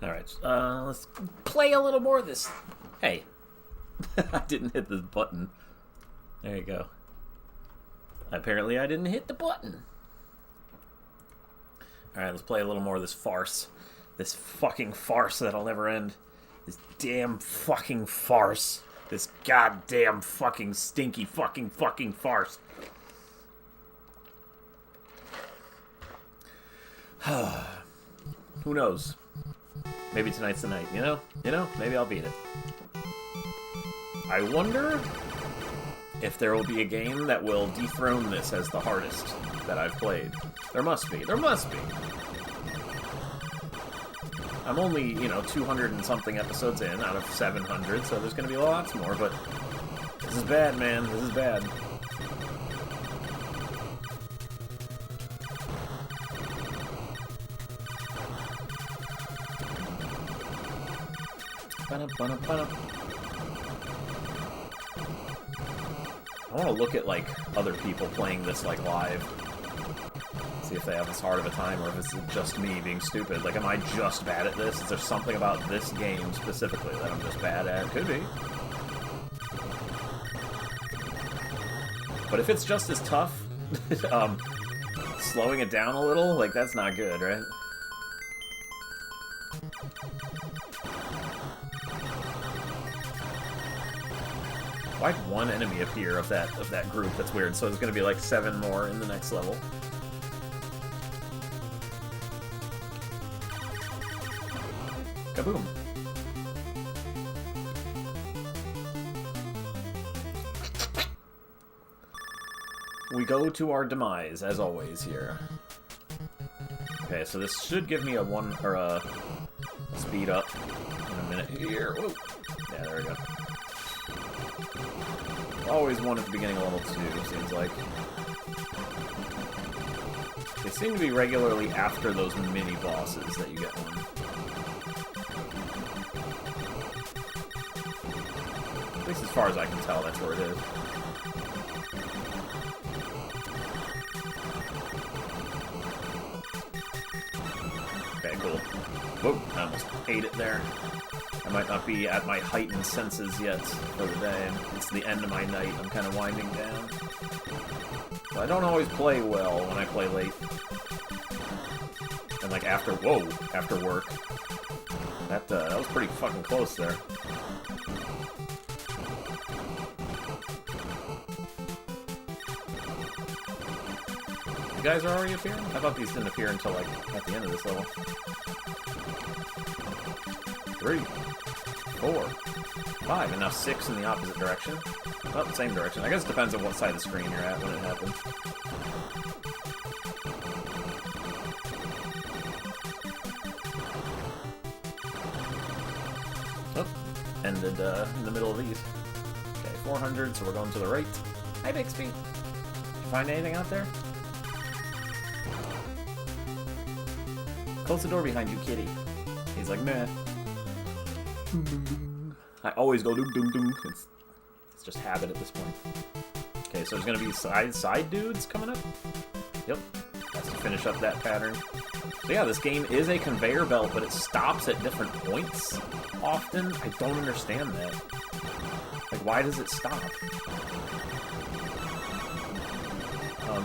Alright, let's play a little more of this. Hey. I didn't hit the button. There you go. Apparently I didn't hit the button. Alright, let's play a little more of this farce. This fucking farce that'll never end. This damn fucking farce. This goddamn fucking stinky fucking farce. Who knows? Maybe tonight's the night, you know? Maybe I'll beat it. I wonder if there will be a game that will dethrone this as the hardest that I've played. There must be. There must be. I'm only, 200 and something episodes in out of 700, so there's going to be lots more, but this is bad, man. This is bad. I want to look at, other people playing this, live. See if they have as hard of a time, or if it's just me being stupid. Am I just bad at this? Is there something about this game, specifically, that I'm just bad at? Could be. But if it's just as tough, slowing it down a little, that's not good, right? Why'd one enemy appear of that group? That's weird. So there's gonna be 7 more in the next level. Kaboom. We go to our demise, as always, here. Okay, so this should give me a speed up in a minute here. Whoa. Yeah, there we go. Always one at the beginning of level 2, seems like. They seem to be regularly after those mini-bosses that you get one. At least as far as I can tell, that's where it is. Okay, cool. Whoop, I almost ate it there. I might not be at my heightened senses yet for the day. It's the end of my night. I'm kind of winding down. But I don't always play well when I play late. And after work. That was pretty fucking close there. You guys are already appearing? I thought these didn't appear until, at the end of this level. 3, 4, 5, and now 6 in the opposite direction. Not the same direction. I guess it depends on what side of the screen you're at when it happens. Oh, ended in the middle of these. Okay, 400, so we're going to the right. Hi, Bixby. Did you find anything out there? Close the door behind you, kitty. He's like, meh. I always go doom doom doom. It's just habit at this point. Okay, so there's gonna be side dudes coming up. Yep, has to finish up that pattern. So yeah, this game is a conveyor belt, but it stops at different points often. I don't understand that. Why does it stop?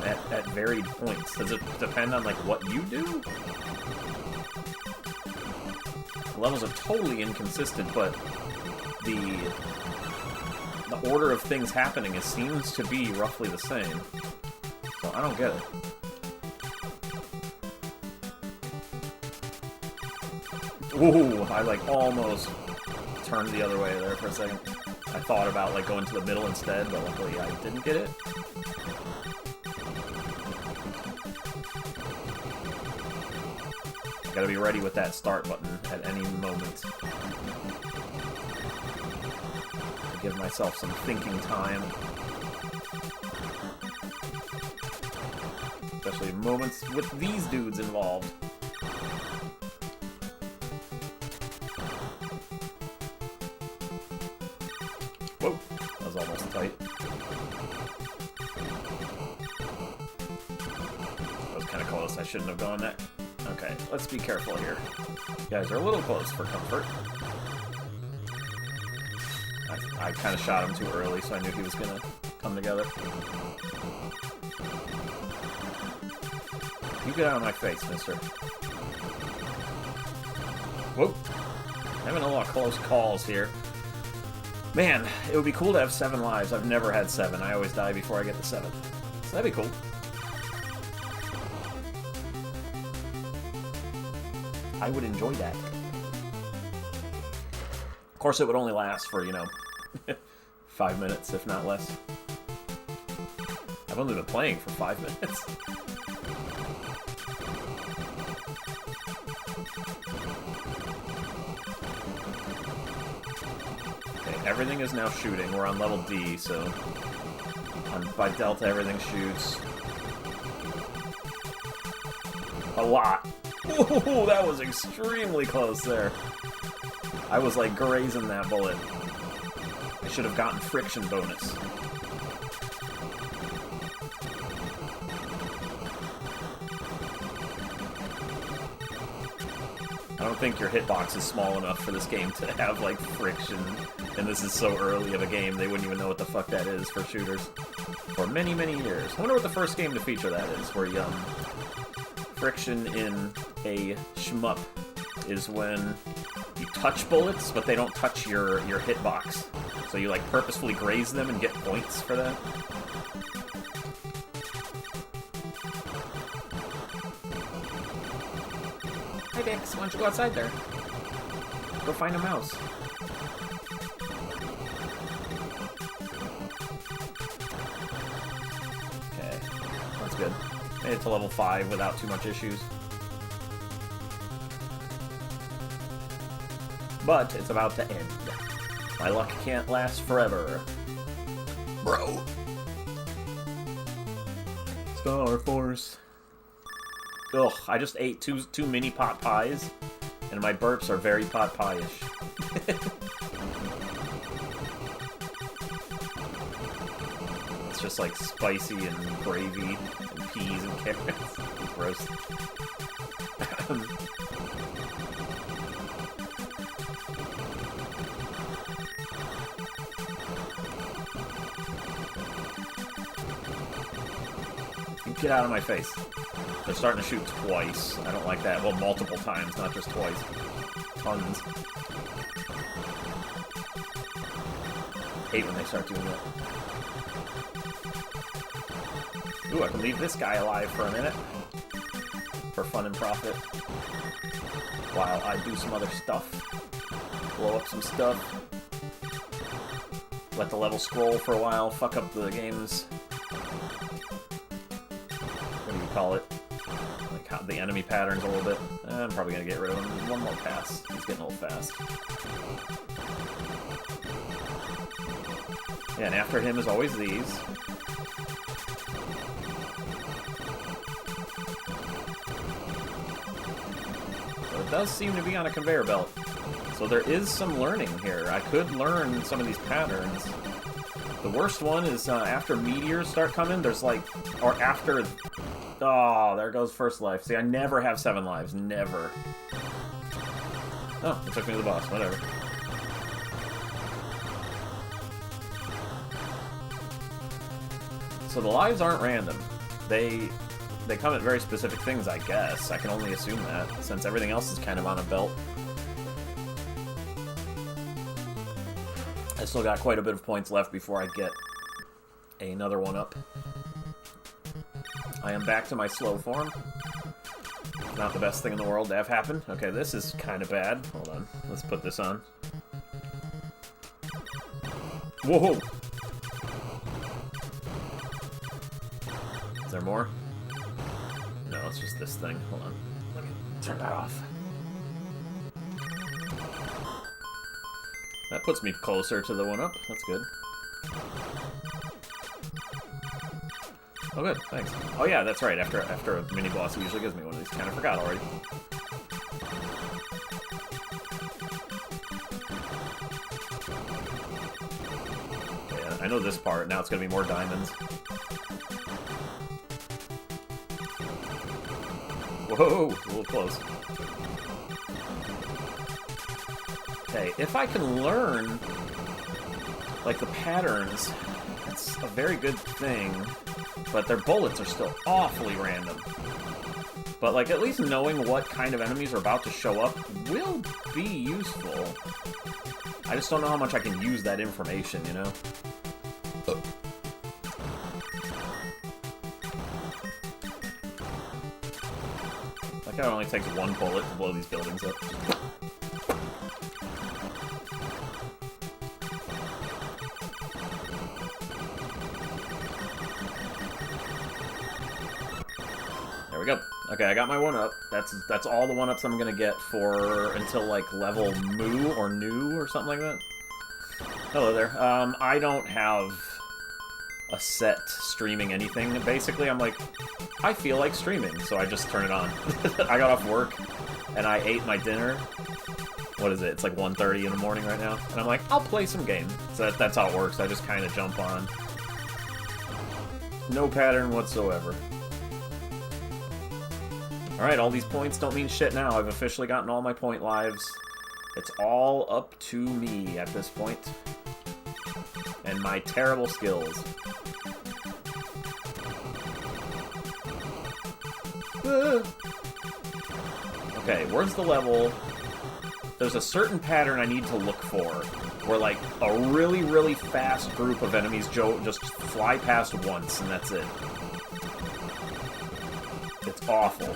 at varied points. Does it depend on, like, what you do? The levels are totally inconsistent, but the order of things happening seems to be roughly the same. So I don't get it. Ooh, I, like, almost turned the other way there for a second. I thought about, like, going to the middle instead, but luckily I didn't get it. Gotta be ready with that start button at any moment. To give myself some thinking time. Especially moments with these dudes involved. Whoa, that was almost tight. That was kind of close. I shouldn't have gone that. Okay, let's be careful here. You guys are a little close for comfort. I kind of shot him too early, so I knew he was going to come together. You get out of my face, mister. Whoop. Having a lot of close calls here. Man, it would be cool to have 7 lives. I've never had 7. I always die before I get to 7. So that'd be cool. I would enjoy that. Of course, it would only last for, 5 minutes, if not less. I've only been playing for 5 minutes. Okay, everything is now shooting. We're on level D, so by Delta, everything shoots. A lot. Ooh, that was extremely close there. I was, like, grazing that bullet. I should have gotten friction bonus. I don't think your hitbox is small enough for this game to have, like, friction. And this is so early of a game, they wouldn't even know what the fuck that is for shooters. For many, many years. I wonder what the first game to feature that is, where you, friction in a shmup is when you touch bullets, but they don't touch your hitbox. So you, like, purposefully graze them and get points for that. Hi, Dix. Why don't you go outside there? Go find a mouse. Okay. That's good. Made it to level 5 without too much issues. But it's about to end. My luck can't last forever. Bro. Star Force. Ugh, I just ate two mini pot pies, and my burps are very pot pie-ish. It's just like spicy and gravy and peas and carrots. Gross. Get out of my face. They're starting to shoot twice. I don't like that. Well, multiple times, not just twice. Tons. Hate when they start doing that. Ooh, I can leave this guy alive for a minute. For fun and profit. While I do some other stuff. Blow up some stuff. Let the level scroll for a while. Fuck up the game's... call it, like how the enemy patterns a little bit. I'm probably gonna get rid of him. One more pass. He's getting a little fast. Yeah, and after him is always these. But it does seem to be on a conveyor belt. So there is some learning here. I could learn some of these patterns. The worst one is after meteors start coming, there's like, or after... Oh, there goes first life. See, I never have 7 lives. Never. Oh, it took me to the boss. Whatever. So the lives aren't random. They come at very specific things, I guess. I can only assume that, since everything else is kind of on a belt. I still got quite a bit of points left before I get another one up. I am back to my slow form. Not the best thing in the world to have happen. Okay, this is kind of bad. Hold on. Let's put this on. Whoa! Is there more? No, it's just this thing. Hold on. Let me turn that off. That puts me closer to the one-up. That's good. Oh, good. Thanks. Oh, yeah, that's right. After a mini-boss, it usually gives me one of these. Kind of forgot already. Yeah, I know this part. Now it's going to be more diamonds. Whoa! A little close. Okay, if I can learn, like, the patterns, it's a very good thing. But their bullets are still awfully random. But, like, at least knowing what kind of enemies are about to show up will be useful. I just don't know how much I can use that information, you know? Like, it only takes one bullet to blow these buildings up. There we go. Okay, I got my one up. That's all the one ups I'm gonna get for until like level Moo or New or something like that. Hello there. I don't have a set streaming anything. Basically, I'm like, I feel like streaming, so I just turn it on. I got off work and I ate my dinner. What is it? It's like 1:30 in the morning right now, and I'm like, I'll play some game. So that's how it works. I just kind of jump on. No pattern whatsoever. Alright, all these points don't mean shit now. I've officially gotten all my point lives. It's all up to me at this point. And my terrible skills. Okay, where's the level? There's a certain pattern I need to look for. Where, like, a really, really fast group of enemies just fly past once, and that's it. It's awful.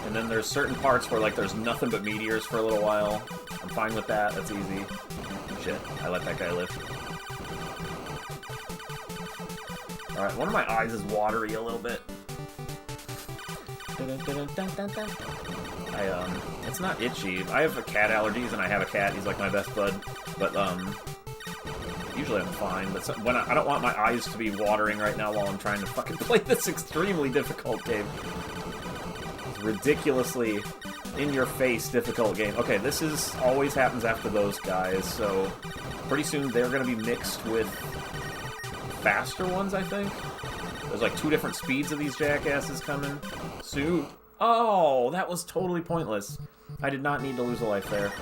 And then there's certain parts where, like, there's nothing but meteors for a little while. I'm fine with that. That's easy. Shit, I let that guy live. Alright, one of my eyes is watery a little bit. It's not itchy. I have cat allergies, and I have a cat. He's like my best bud. But, usually I'm fine. But when I don't want my eyes to be watering right now while I'm trying to fucking play this extremely difficult game. It's ridiculously in-your-face difficult game. Okay, this is always happens after those guys, so pretty soon they're going to be mixed with faster ones, I think. There's like 2 different speeds of these jackasses coming soon. Oh, that was totally pointless. I did not need to lose a life there.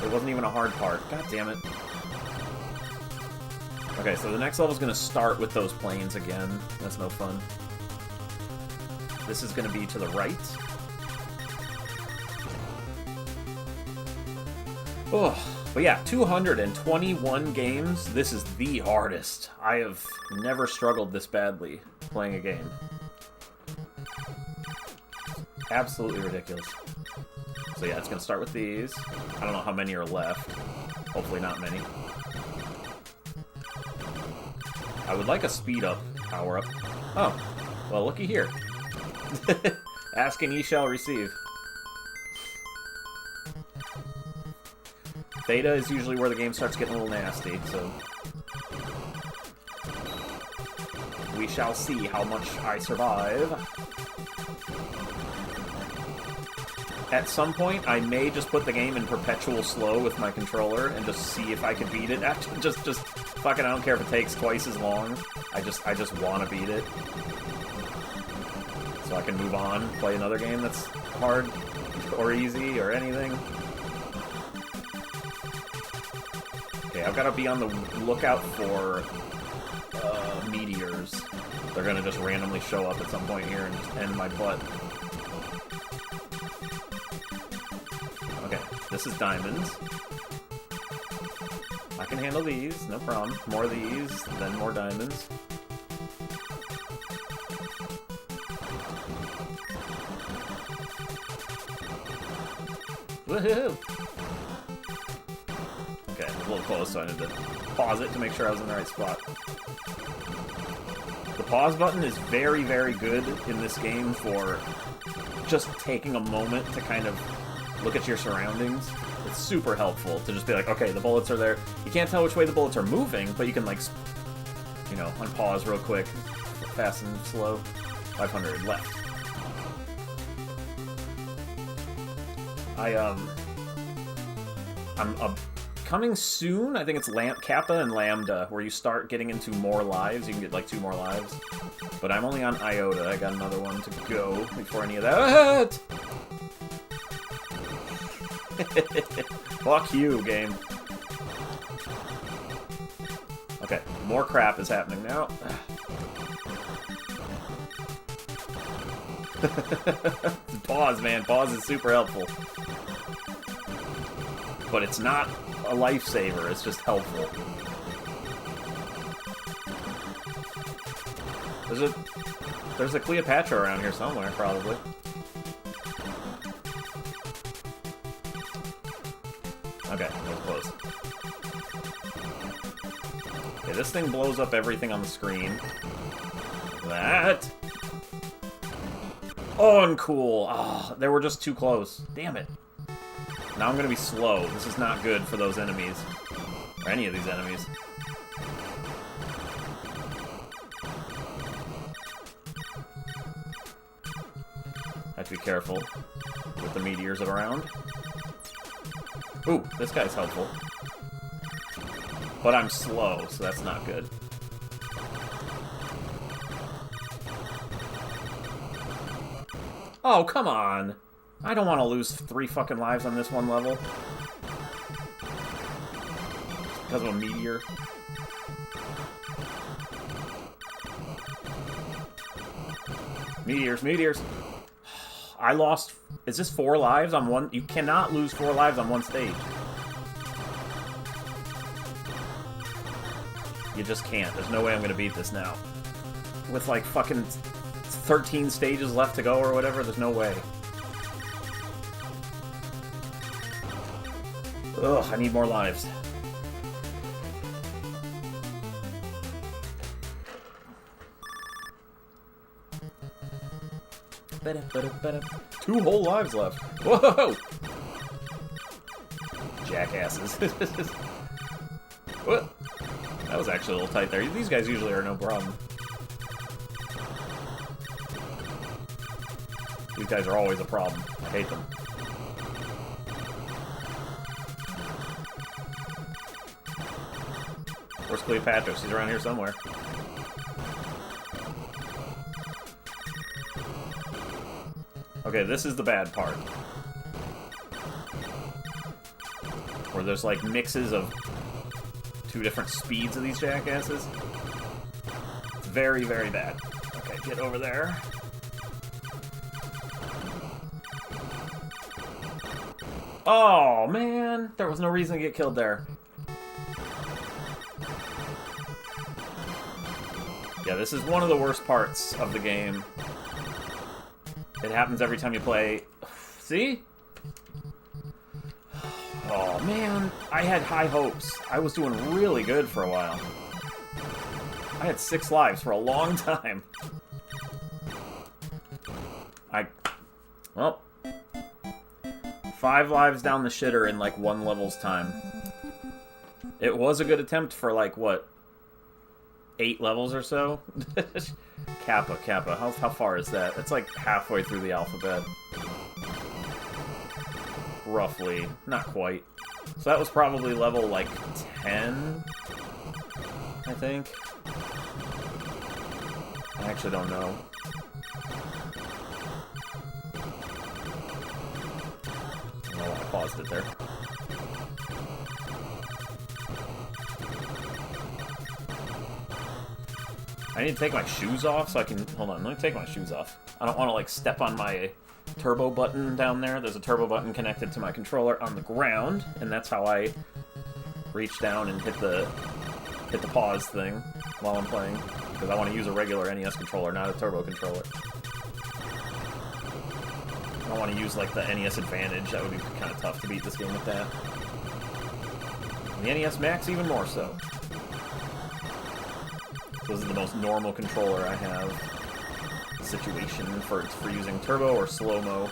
It wasn't even a hard part. God damn it. Okay, so the next level's gonna start with those planes again. That's no fun. This is gonna be to the right. Oh, but yeah, 221 games. This is the hardest. I have never struggled this badly playing a game. Absolutely ridiculous. So yeah, it's gonna start with these. I don't know how many are left. Hopefully not many. I would like a speed up power up. Oh, well, looky here. Ask and ye shall receive. Theta is usually where the game starts getting a little nasty, so we shall see how much I survive. At some point, I may just put the game in perpetual slow with my controller and just see if I can beat it. Actually, just fucking, I don't care if it takes twice as long. I just want to beat it. So I can move on, play another game that's hard or easy or anything. Okay, I've got to be on the lookout for meteors. They're gonna just randomly show up at some point here and just end my butt. Okay, this is diamonds. I can handle these, no problem. More of these, then more diamonds. Woohoo! Okay, I'm a little close, so I need to pause it to make sure I was in the right spot. The pause button is very, very good in this game for just taking a moment to kind of look at your surroundings. It's super helpful to just be like, okay, the bullets are there. You can't tell which way the bullets are moving, but you can, like, you know, unpause real quick. Fast and slow. 500 left. I'm coming soon. I think it's Kappa and Lambda, where you start getting into more lives. You can get like 2 more lives. But I'm only on Iota. I got another one to go before any of that. Fuck you, game. Okay, more crap is happening now. Pause, man. Pause is super helpful. But it's not a lifesaver, it's just helpful. There's a Cleopatra around here somewhere, probably. Okay, that was close. Okay, this thing blows up everything on the screen. That. Uncool. Ah, they were just too close. Damn it. Now I'm gonna be slow. This is not good for those enemies. Or any of these enemies. Have to be careful with the meteors around. Ooh, this guy's helpful. But I'm slow, so that's not good. Oh, come on! I don't want to lose 3 fucking lives on this one level. Because of a meteor. Meteors, meteors! I lost... Is this 4 lives on one... You cannot lose 4 lives on one stage. You just can't. There's no way I'm gonna beat this now. With like fucking 13 stages left to go or whatever, there's no way. Ugh, I need more lives. Two whole lives left. Whoa! Jackasses. What? That was actually a little tight there. These guys usually are no problem. These guys are always a problem. I hate them. Where's Cleopatra? She's around here somewhere. Okay, this is the bad part. Where there's like mixes of 2 different speeds of these jackasses. It's very, very bad. Okay, get over there. Oh, man! There was no reason to get killed there. Yeah, this is one of the worst parts of the game. It happens every time you play. See? Oh, man. I had high hopes. I was doing really good for a while. I had 6 lives for a long time. Well... 5 lives down the shitter in, like, 1 level's time. It was a good attempt for, like, what? 8 levels or so? Kappa. How far is that? It's like halfway through the alphabet. Roughly. Not quite. So that was probably level, like, 10? I think. I actually don't know. Oh, I paused it there. I need to take my shoes off so I can... Hold on, let me take my shoes off. I don't want to, like, step on my turbo button down there. There's a turbo button connected to my controller on the ground, and that's how I reach down and hit the pause thing while I'm playing. Because I want to use a regular NES controller, not a turbo controller. I don't want to use, like, the NES Advantage. That would be kind of tough to beat this game with that. And the NES Max even more so. This is the most normal controller I have situation for using turbo or slow-mo.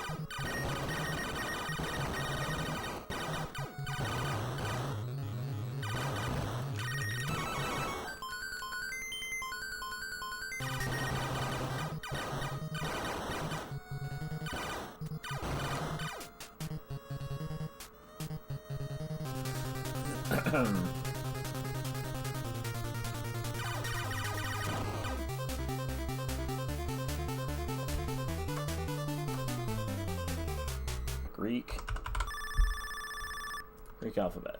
Greek alphabet.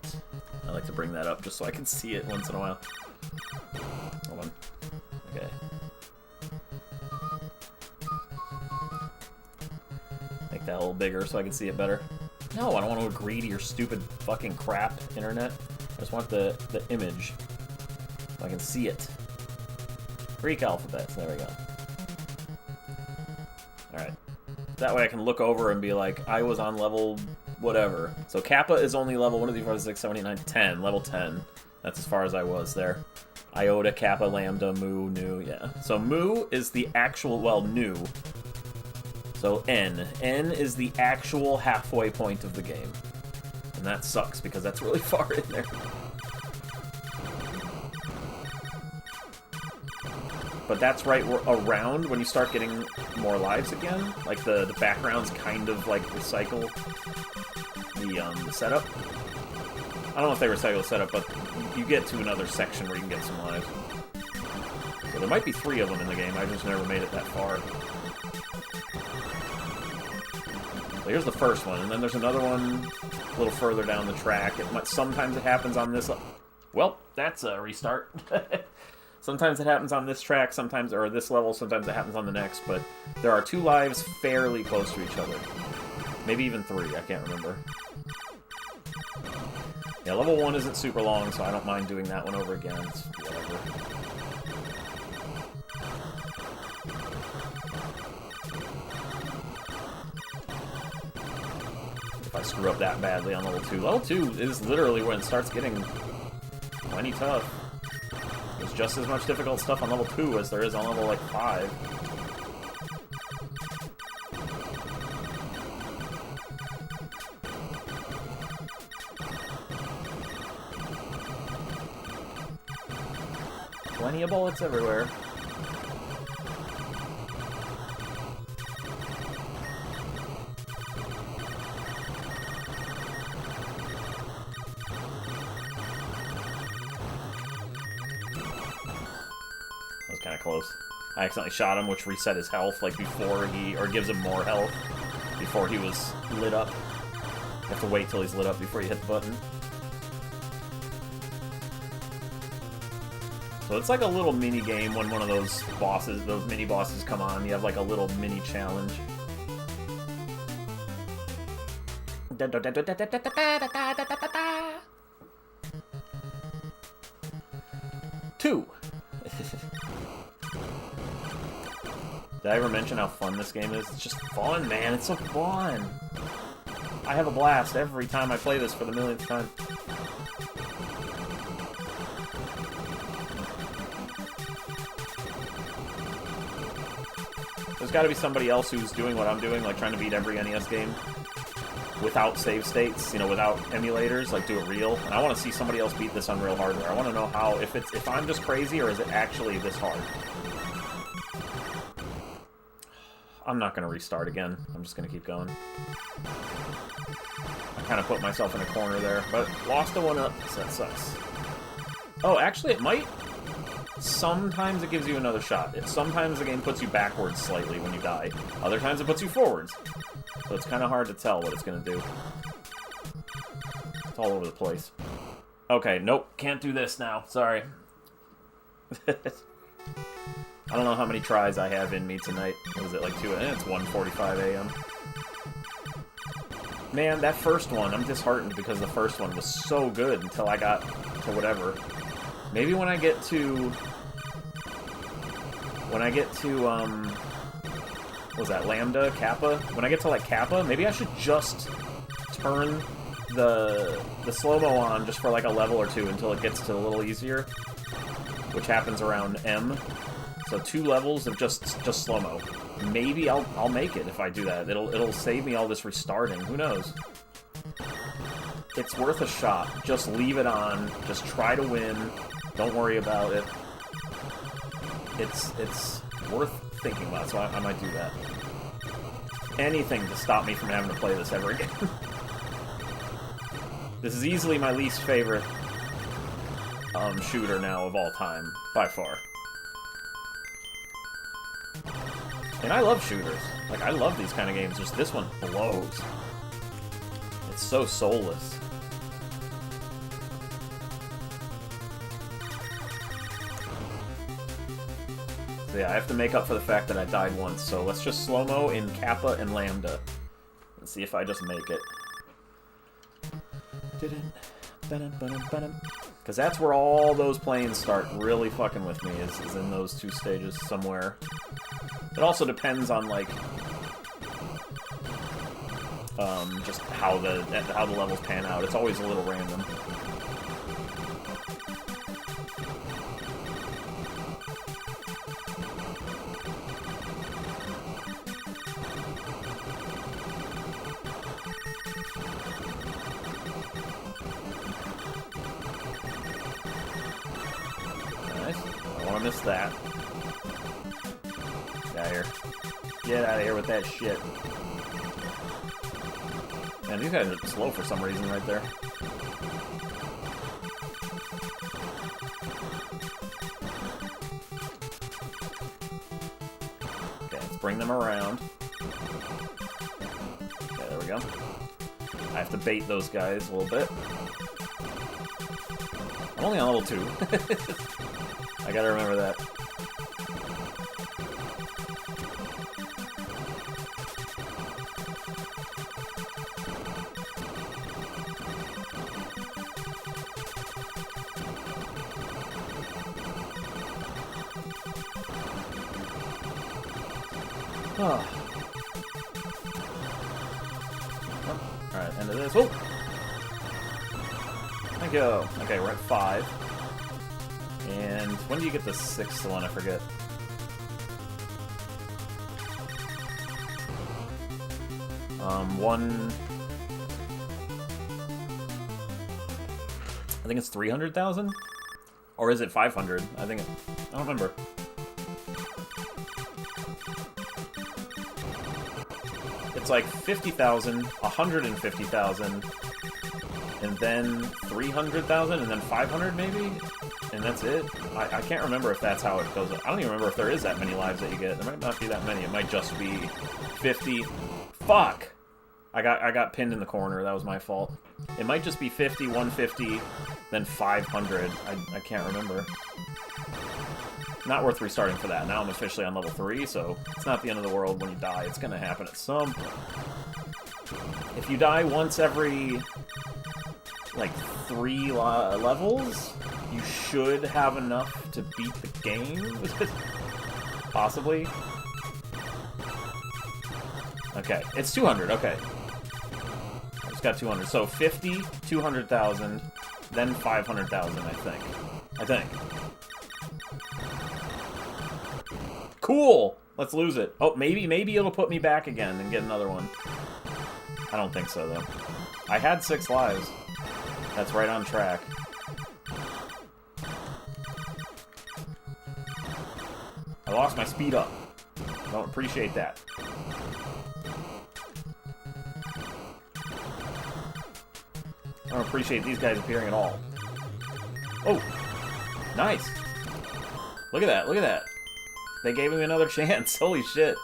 I like to bring that up just so I can see it once in a while. Hold on. Okay. Make that a little bigger so I can see it better. No, I don't want to agree to your stupid fucking crap, internet. I just want the image so I can see it. Greek alphabets. There we go. Alright. That way I can look over and be like, I was on level whatever. So Kappa is only level 1, 2, 3, 4, 5, 6, 7, 8, 9, 10. Level 10. That's as far as I was there. Iota, Kappa, Lambda, Mu, Nu, yeah. So Mu is the actual, well, Nu. So N. N is the actual halfway point of the game. And that sucks because that's really far in there. But that's right around when you start getting more lives again. Like the backgrounds kind of like recycle the setup. I don't know if they recycle the setup, but you get to another section where you can get some lives. So there might be 3 of them in the game. I just never made it that far. So here's the first one, and then there's another one a little further down the track. Sometimes it happens on this. Well, that's a restart. Sometimes it happens on this track, sometimes, or this level, sometimes it happens on the next, but there are 2 lives fairly close to each other. Maybe even 3, I can't remember. Yeah, level 1 isn't super long, so I don't mind doing that one over again. It's whatever. If I screw up that badly on level 2. Level 2 is literally when it starts getting plenty tough. There's just as much difficult stuff on level 2 as there is on level, like, 5. Plenty of bullets everywhere. Kind of close. I accidentally shot him, which reset his health, like, before he... or gives him more health before he was lit up. You have to wait till he's lit up before you hit the button. So it's like a little mini-game when one of those bosses, those mini-bosses come on. You have, like, a little mini-challenge. 2. Did I ever mention how fun this game is? It's just fun, man. It's so fun. I have a blast every time I play this for the millionth time. There's got to be somebody else who's doing what I'm doing, like trying to beat every NES game without save states, you know, without emulators, like do it real. And I want to see somebody else beat this on real hardware. I want to know how, if I'm just crazy or is it actually this hard. I'm not going to restart again. I'm just going to keep going. I kind of put myself in a corner there, but lost a 1-up, so that sucks. Oh, actually, it might. Sometimes it gives you another shot. Sometimes the game puts you backwards slightly when you die. Other times it puts you forwards. So it's kind of hard to tell what it's going to do. It's all over the place. Okay, nope. Can't do this now. Sorry. I don't know how many tries I have in me tonight. What is it, like 2? It's 1:45 a.m. Man, that first one, I'm disheartened because the first one was so good until I got to whatever. Maybe when I get to... what was that, Lambda? Kappa? When I get to, like, Kappa, maybe I should just turn the slow-mo on just for, like, a level or two until it gets to a little easier, which happens around M. So 2 levels of just slow-mo. Maybe I'll make it if I do that. It'll save me all this restarting. Who knows? It's worth a shot. Just leave it on. Just try to win. Don't worry about it. It's worth thinking about, so I might do that. Anything to stop me from having to play this ever again. This is easily my least favorite shooter now of all time, by far. And I love shooters. Like, I love these kind of games. Just this one blows. It's so soulless. So yeah, I have to make up for the fact that I died once. So let's just slow-mo in Kappa and Lambda. And see if I just make it. Because that's where all those planes start really fucking with me, is in those 2 stages somewhere. It also depends on, like, just how the levels pan out. It's always a little random. Nice. I don't want to miss that. Get out of here. Get out of here with that shit. Man, these guys are slow for some reason right there. Okay, let's bring them around. Okay, there we go. I have to bait those guys a little bit. I'm only on level 2. I gotta remember that. Oh. Alright, end of this. Oh! Thank you. Okay, we're at 5. And when do you get the 6th one? I forget. I think it's 300,000? Or is it 500? I don't remember. It's like 50,000, 150,000, and then 300,000, and then 500 maybe? And that's it? I can't remember if that's how it goes. I don't even remember if there is that many lives that you get. There might not be that many. It might just be 50. Fuck! I got pinned in the corner. That was my fault. It might just be 50, 150, then 500. I can't remember. Not worth restarting for that. Now I'm officially on level 3, so it's not the end of the world when you die. It's gonna happen at some point. If you die once every, like, 3 levels, you should have enough to beat the game? Possibly? Okay, it's 200, okay. I just got 200. So 50, 200,000, then 500,000, I think. Cool! Let's lose it. Oh, maybe it'll put me back again and get another one. I don't think so, though. I had 6 lives. That's right on track. I lost my speed up. Don't appreciate that. I don't appreciate these guys appearing at all. Oh! Nice! Look at that, look at that. They gave me another chance. Holy shit.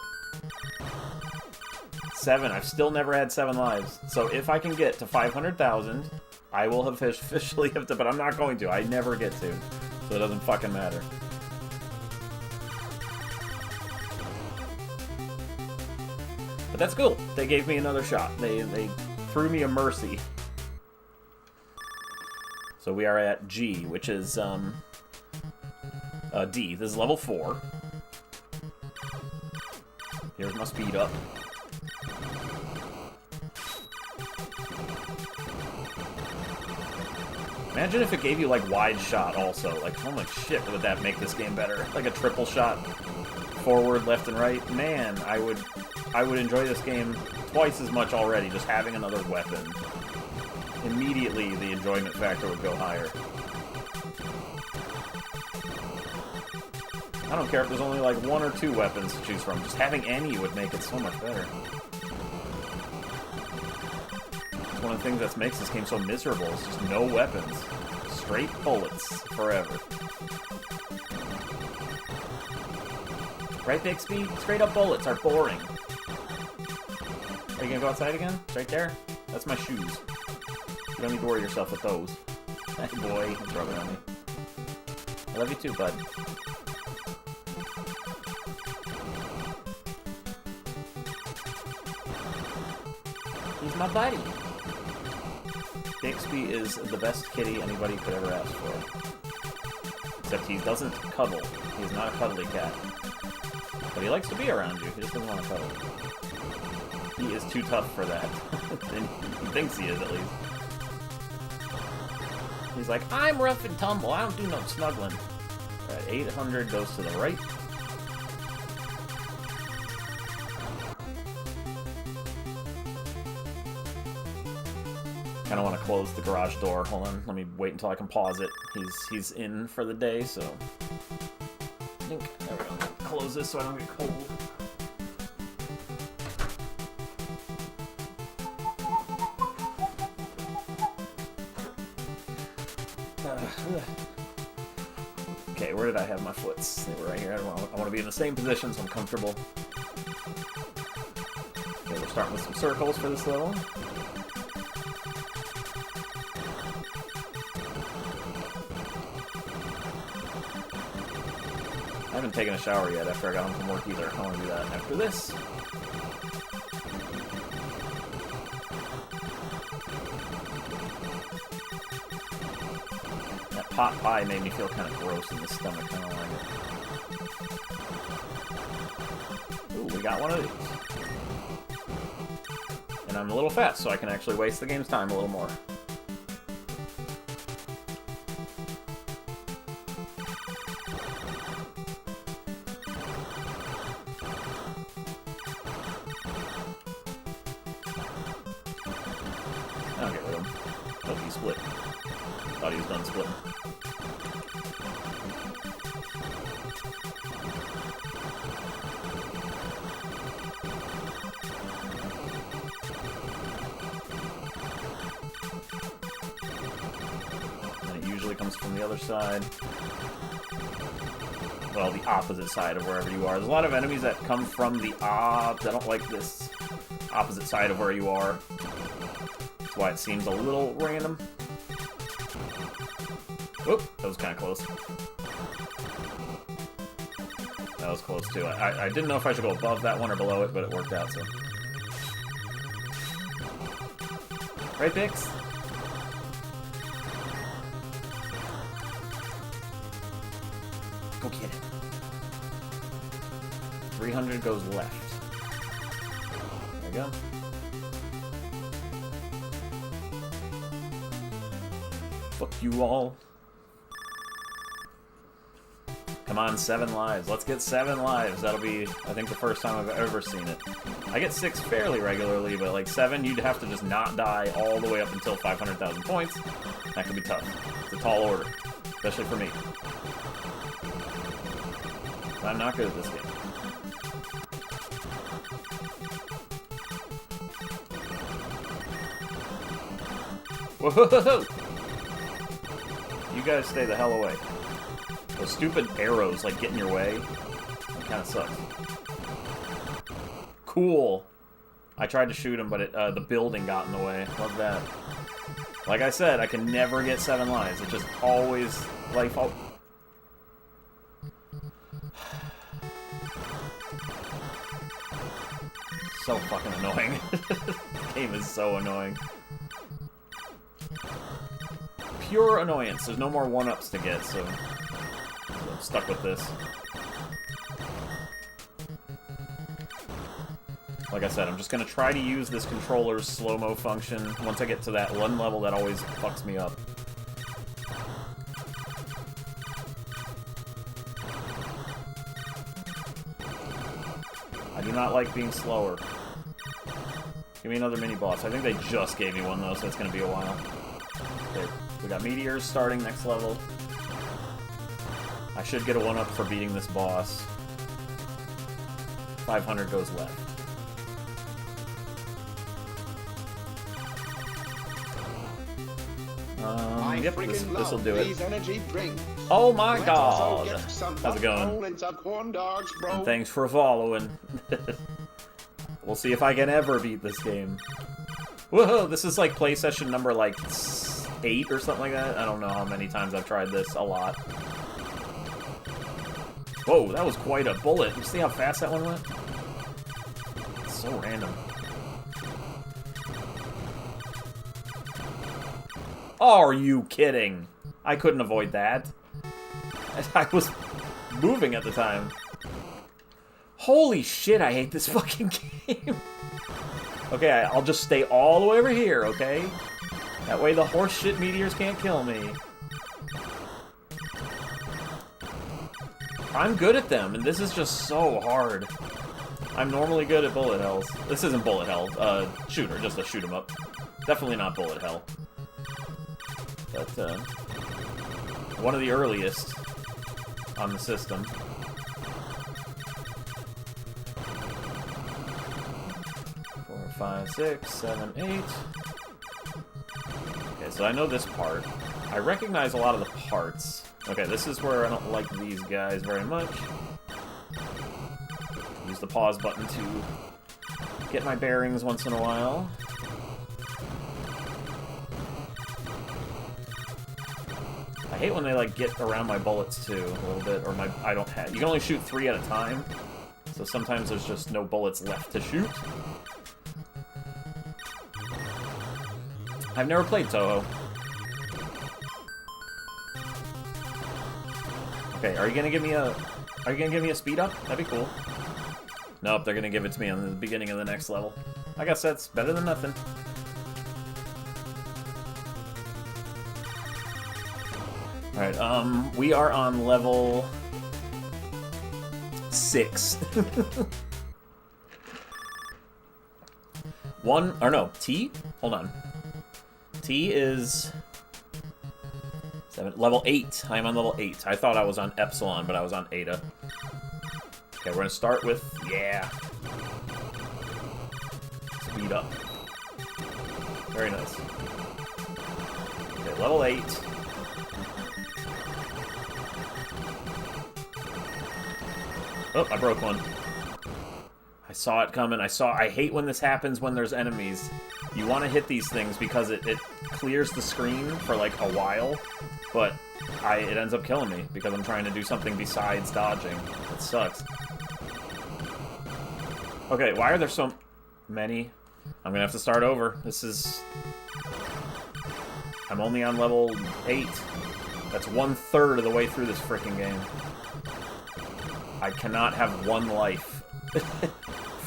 7. I've still never had 7 lives. So if I can get to 500,000, I will have officially have to, but I'm not going to. I never get to. So it doesn't fucking matter. But that's cool. They gave me another shot. They threw me a mercy. So we are at G, which is, D. This is level 4. Here's my speed up. Imagine if it gave you, like, wide shot also. Like, how much shit would that make this game better? Like a triple shot, forward, left, and right. Man, I would enjoy this game twice as much already, just having another weapon. Immediately, the enjoyment factor would go higher. I don't care if there's only, like, 1 or 2 weapons to choose from. Just having any would make it so much better. It's one of the things that makes this game so miserable. It's just no weapons. Straight bullets forever. Right, Bixby? Straight up bullets are boring. Are you gonna go outside again? It's right there? That's my shoes. You don't need to worry yourself with those. Hey boy, he's rubbing on me. I love you too, bud. He's my buddy. Bixby is the best kitty anybody could ever ask for. Except he doesn't cuddle. He's not a cuddly cat. But he likes to be around you. He just doesn't want to cuddle. He is too tough for that. And he thinks he is, at least. He's like, I'm rough and tumble. I don't do no snuggling. Alright, 800 goes to the right. Kind of want to close the garage door. Hold on, let me wait until I can pause it. He's in for the day, so I think there we go. Close this so I don't get cold. Okay, where did I have my foots? They were right here. I want to be in the same position so I'm comfortable. Okay, we're starting with some circles for this level. I haven't taken a shower yet after I got home from work either. I want to do that after this. That pot pie made me feel kind of gross in the stomach. I don't like it. Ooh, we got one of these. And I'm a little fat, so I can actually waste the game's time a little more. I'll get rid of him. Hope he split. Thought he was done splitting. And it usually comes from the other side. Well, the opposite side of wherever you are. There's a lot of enemies that come from the I don't like this opposite side of where you are. That's why it seems a little random. Oop, that was kind of close. That was close too. I didn't know if I should go above that one or below it, but it worked out, so. Right, Bix? Go get it. 300 goes left. There we go. Fuck you all. Come on, 7 lives. Let's get 7 lives. That'll be, I think, the first time I've ever seen it. I get 6 fairly regularly, but like 7, you'd have to just not die all the way up until 500,000 points. That could be tough. It's a tall order, especially for me. I'm not good at this game. Whoa! You guys stay the hell away. Those stupid arrows, like, get in your way. That kind of sucks. Cool. I tried to shoot him, but the building got in the way. Love that. Like I said, I can never get 7 lives. It just always... life... so fucking annoying. This game is so annoying. Pure annoyance. There's no more 1-ups to get, so I'm stuck with this. Like I said, I'm just gonna try to use this controller's slow-mo function once I get to that one level that always fucks me up. I do not like being slower. Give me another mini-boss. I think they just gave me one, though, so it's gonna be a while. Okay, we got meteors starting next level. I should get a 1-up for beating this boss. 500 goes left. Yep, this will do it. Oh my god! How's it going? And thanks for following. We'll see if I can ever beat this game. Whoa, this is like play session number like 8 or something like that. I don't know how many times I've tried this. A lot. Whoa, that was quite a bullet. You see how fast that one went? It's so random. Are you kidding? I couldn't avoid that. I was moving at the time. Holy shit, I hate this fucking game. Okay, I'll just stay all the way over here, okay? That way the horse shit meteors can't kill me. I'm good at them, and this is just so hard. I'm normally good at bullet hells. This isn't bullet hell, shooter, just a shoot 'em up. Definitely not bullet hell. But, one of the earliest on the system. 4, 5, 6, 7, 8. Okay, so I know this part. I recognize a lot of the parts. Okay, this is where I don't like these guys very much. Use the pause button to get my bearings once in a while. I hate when they, like, get around my bullets, too, a little bit, or I don't have... You can only shoot 3 at a time, so sometimes there's just no bullets left to shoot. I've never played Toho. Okay, are you gonna give me a speed up? That'd be cool. Nope, they're gonna give it to me on the beginning of the next level. I guess that's better than nothing. Alright, we are on level 6. T? Hold on. T is... level 8. I am on level 8. I thought I was on Epsilon, but I was on Eta. Okay, we're gonna start with... Yeah. Speed up. Very nice. Okay, level 8. Oh, I broke one. I saw it coming. I hate when this happens when there's enemies. You want to hit these things because it clears the screen for like a while, but it ends up killing me because I'm trying to do something besides dodging. It sucks. Okay, why are there so many? I'm gonna have to start over. I'm only on level 8. That's 1/3 of the way through this freaking game. I cannot have 1 life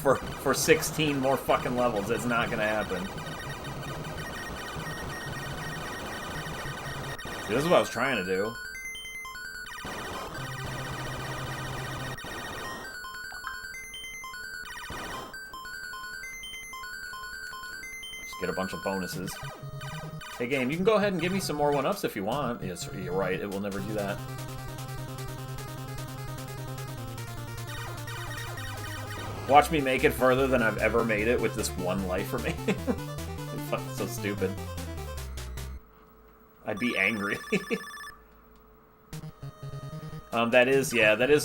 for 16 more fucking levels. It's not gonna happen. See, this is what I was trying to do. Just get a bunch of bonuses. Hey game, you can go ahead and give me some more 1-ups if you want. Yes, you're right, it will never do that. Watch me make it further than I've ever made it with this 1 life remaining. Fucking so stupid. I'd be angry. That is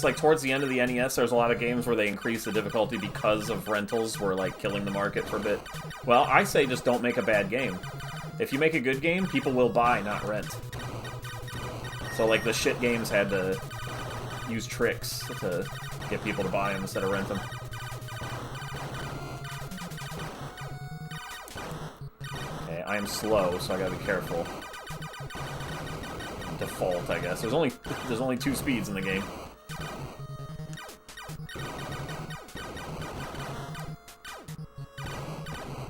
like towards the end of the NES, there's a lot of games where they increase the difficulty because of rentals were like killing the market for a bit. Well, I say just don't make a bad game. If you make a good game, people will buy, not rent. So like the shit games had to use tricks to get people to buy them instead of rent them. I am slow, so I gotta be careful. Default, I guess. There's only 2 speeds in the game.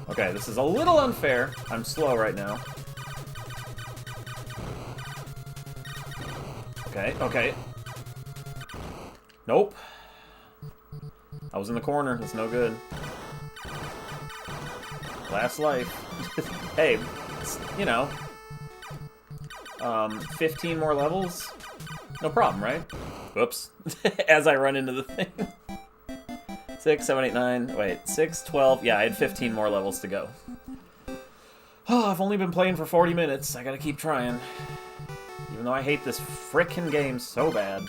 Okay, this is a little unfair. I'm slow right now. Okay, okay. Nope. I was in the corner. That's no good. Last life. Hey, you know. 15 more levels? No problem, right? Whoops. As I run into the thing. 6, 7, 8, 9. Wait, 6, 12. Yeah, I had 15 more levels to go. Oh, I've only been playing for 40 minutes. I gotta keep trying. Even though I hate this frickin' game so bad.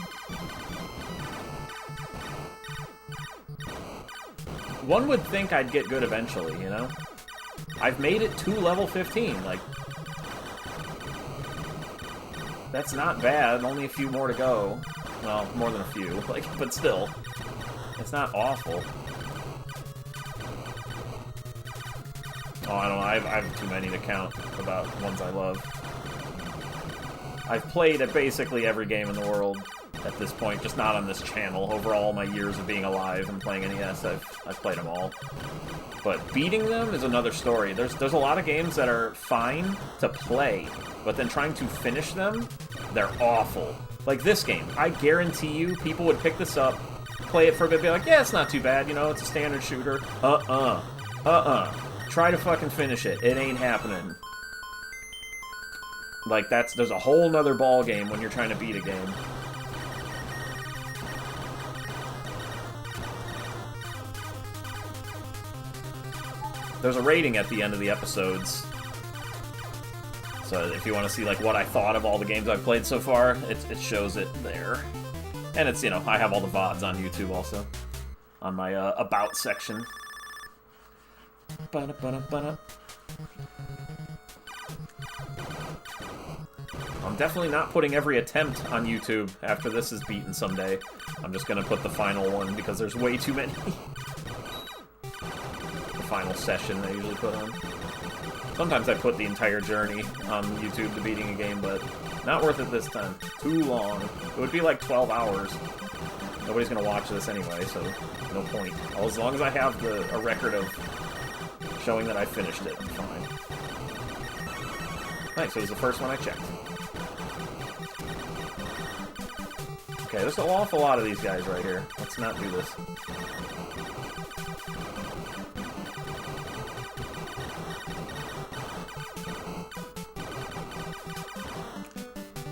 One would think I'd get good eventually, you know? I've made it to level 15, like... That's not bad, only a few more to go. Well, more than a few, like, but still. It's not awful. Oh, I don't know, I have too many to count about ones I love. I've played at basically every game in the world at this point, just not on this channel. Over all my years of being alive and playing NES, I've played them all. But beating them is another story. There's a lot of games that are fine to play, but then trying to finish them, they're awful. Like this game, I guarantee you people would pick this up, play it for a bit, be like, yeah, it's not too bad, you know, it's a standard shooter. Try to fucking finish it. It ain't happening. Like, there's a whole nother ball game when you're trying to beat a game. There's a rating at the end of the episodes. So if you want to see, like, what I thought of all the games I've played so far, it shows it there. And it's, you know, I have all the VODs on YouTube also. On my, About section. I'm definitely not putting every attempt on YouTube after this is beaten someday. I'm just gonna put the final one because there's way too many. The final session I usually put on. Sometimes I put the entire journey on YouTube to beating a game, but not worth it this time. Too long. It would be like 12 hours. Nobody's gonna watch this anyway, so no point. As long as I have a record of showing that I finished it, I'm fine. Nice, it was the first one I checked. Okay, there's an awful lot of these guys right here. Let's not do this.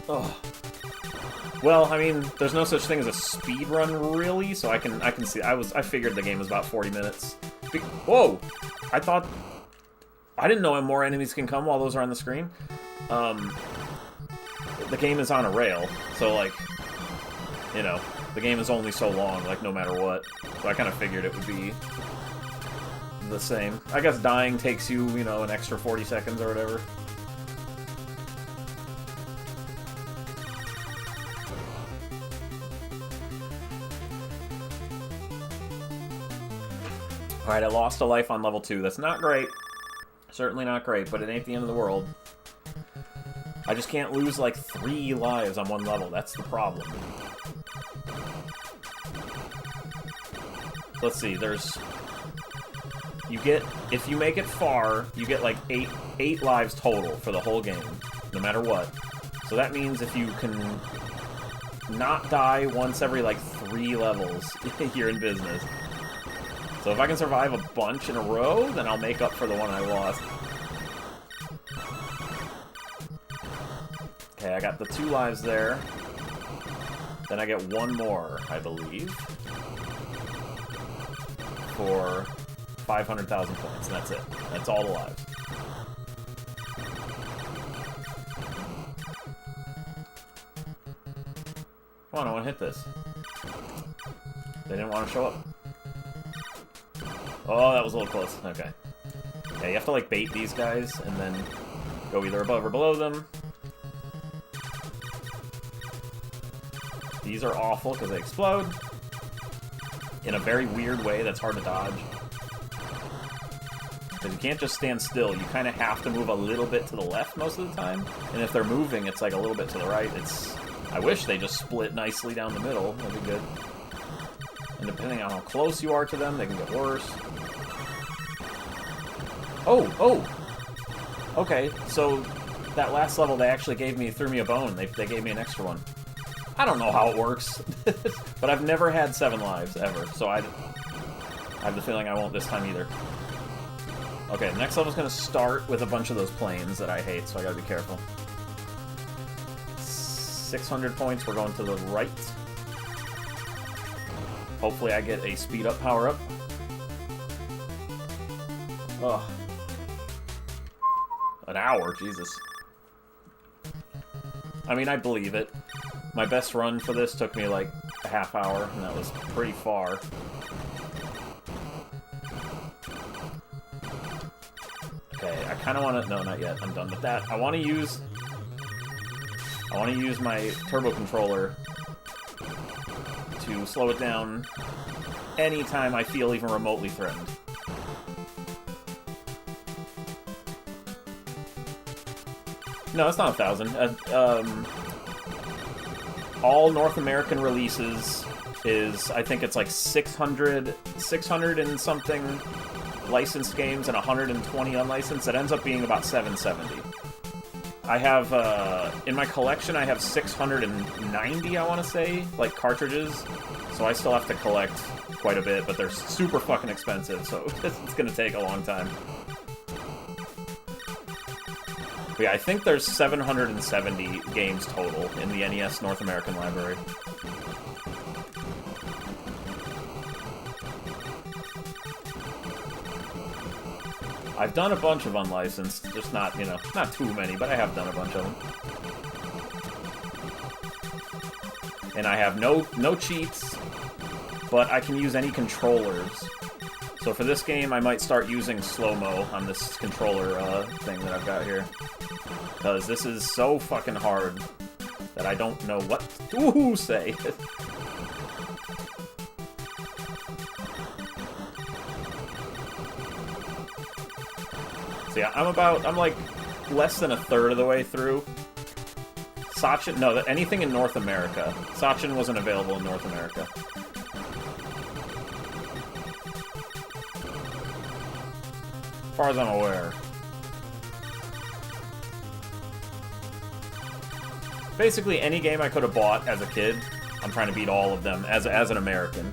Oh. Well, I mean, there's no such thing as a speed run, really, so I can see. I figured the game was about 40 minutes. Whoa! I thought... I didn't know more enemies can come while those are on the screen. The game is on a rail, so, like, you know, the game is only so long, like, no matter what. So I kind of figured it would be the same. I guess dying takes you, you know, an extra 40 seconds or whatever. Alright, I lost a life on level 2. That's not great. Certainly not great, but it ain't the end of the world. I just can't lose, like, 3 lives on one level. That's the problem. Let's see, there's... You get... If you make it far, you get, like, 8 lives total for the whole game, no matter what. So that means if you can not die once every, like, 3 levels, you're in business. So if I can survive a bunch in a row, then I'll make up for the one I lost. Okay, I got the 2 lives there. Then I get 1 more, I believe. For 500,000 points, and that's it. That's all the lives. Come on, I want to hit this. They didn't want to show up. Oh, that was a little close. Okay. Yeah, you have to, like, bait these guys, and then go either above or below them. These are awful, because they explode. In a very weird way that's hard to dodge. Because you can't just stand still. You kind of have to move a little bit to the left most of the time. And if they're moving, it's like a little bit to the right. I wish they just split nicely down the middle. That'd be good. And depending on how close you are to them, they can get worse. Oh! Okay, so that last level they actually threw me a bone. They gave me an extra one. I don't know how it works. But I've never had 7 lives, ever. So I have the feeling I won't this time either. Okay, the next level's gonna start with a bunch of those planes that I hate, so I gotta be careful. 600 points, we're going to the right. Hopefully I get a speed up power-up. Ugh. An hour, Jesus. I mean, I believe it. My best run for this took me like a half hour, and that was pretty far. Okay, I kind of want to... No, not yet. I'm done with that. I want to use my turbo controller to slow it down anytime I feel even remotely threatened. No, it's not 1,000. All North American releases is, I think it's like 600 and something licensed games and 120 unlicensed. It ends up being about 770. I have, in my collection, I have 690, I want to say, like, cartridges. So I still have to collect quite a bit, but they're super fucking expensive, so it's gonna take a long time. But yeah, I think there's 770 games total in the NES North American library. I've done a bunch of unlicensed, just not, you know, not too many, but I have done a bunch of them. And I have no cheats, but I can use any controllers. So for this game, I might start using slow-mo on this controller thing that I've got here. Because this is so fucking hard that I don't know what to say. So yeah, I'm like less than a third of the way through. Sachin, no, anything in North America. Sachin wasn't available in North America. As far as I'm aware. Basically, any game I could have bought as a kid, I'm trying to beat all of them as an American.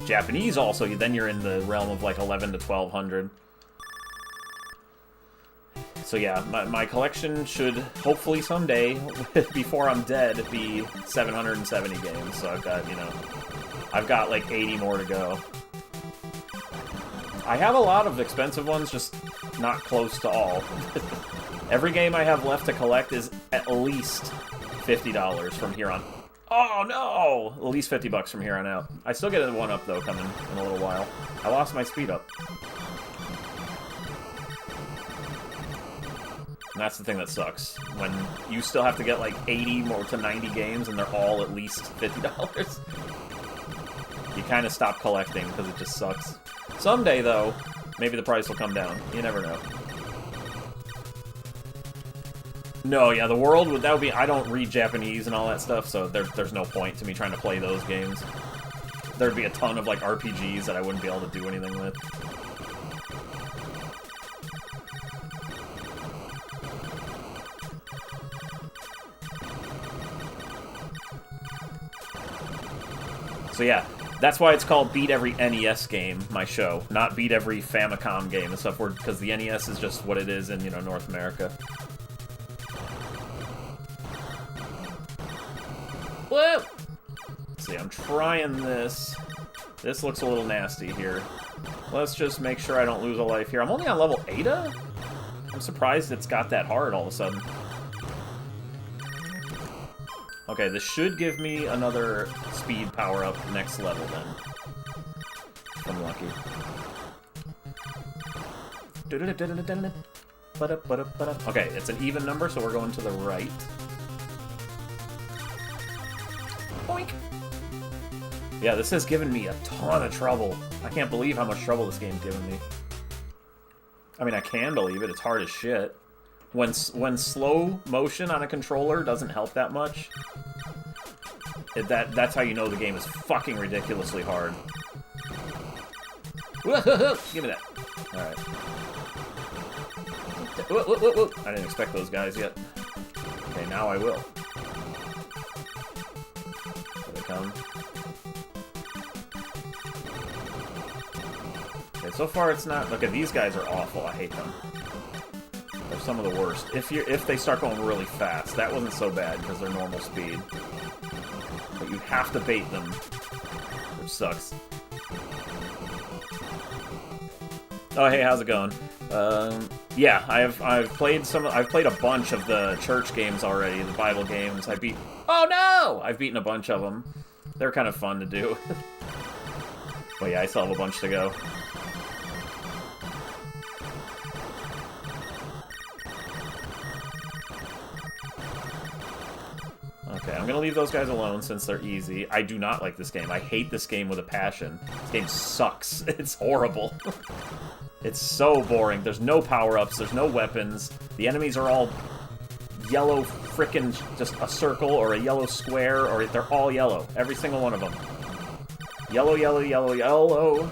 Japanese also, then you're in the realm of like 11 to 1200. So yeah, my collection should hopefully someday, before I'm dead, be 770 games. So I've got like 80 more to go. I have a lot of expensive ones, just not close to all. Every game I have left to collect is at least $50 from here on. Oh no! At least $50 from here on out. I still get a 1-up though coming in a little while. I lost my speed up. And that's the thing that sucks. When you still have to get like 80 more to 90 games and they're all at least $50. You kind of stop collecting because it just sucks. Someday, though, maybe the price will come down. You never know. No, yeah, the world that would be... I don't read Japanese and all that stuff, so there's no point to me trying to play those games. There'd be a ton of, like, RPGs that I wouldn't be able to do anything with. So yeah, that's why it's called Beat Every NES Game, my show, not Beat Every Famicom game and stuff, because the NES is just what it is in, North America. Whoa! Let's see, I'm trying this. This looks a little nasty here. Let's just make sure I don't lose a life here. I'm only on level 8? I'm surprised it's got that hard all of a sudden. Okay, this should give me another speed power-up next level, then. If I'm lucky. Okay, it's an even number, so we're going to the right. Boink! Yeah, this has given me a ton of trouble. I can't believe how much trouble this game's given me. I mean, I can believe it. It's hard as shit. When slow motion on a controller doesn't help that much, that's how you know the game is fucking ridiculously hard. Give me that. Alright. I didn't expect those guys yet. Okay, now I will. Here they come. Okay, so far it's not... Look, these guys are awful. I hate them. They're some of the worst. If they start going really fast, that wasn't so bad because they're normal speed. But you have to bait them, which sucks. Oh, hey, how's it going? Yeah, I've played a bunch of the church games already, the Bible games. Oh no! I've beaten a bunch of them. They're kind of fun to do. But yeah, I still have a bunch to go. Okay, I'm gonna leave those guys alone since they're easy. I do not like this game. I hate this game with a passion. This game sucks. It's horrible. It's so boring. There's no power-ups, there's no weapons. The enemies are all yellow frickin' just a circle or a yellow square, or they're all yellow. Every single one of them. Yellow, yellow, yellow, yellow.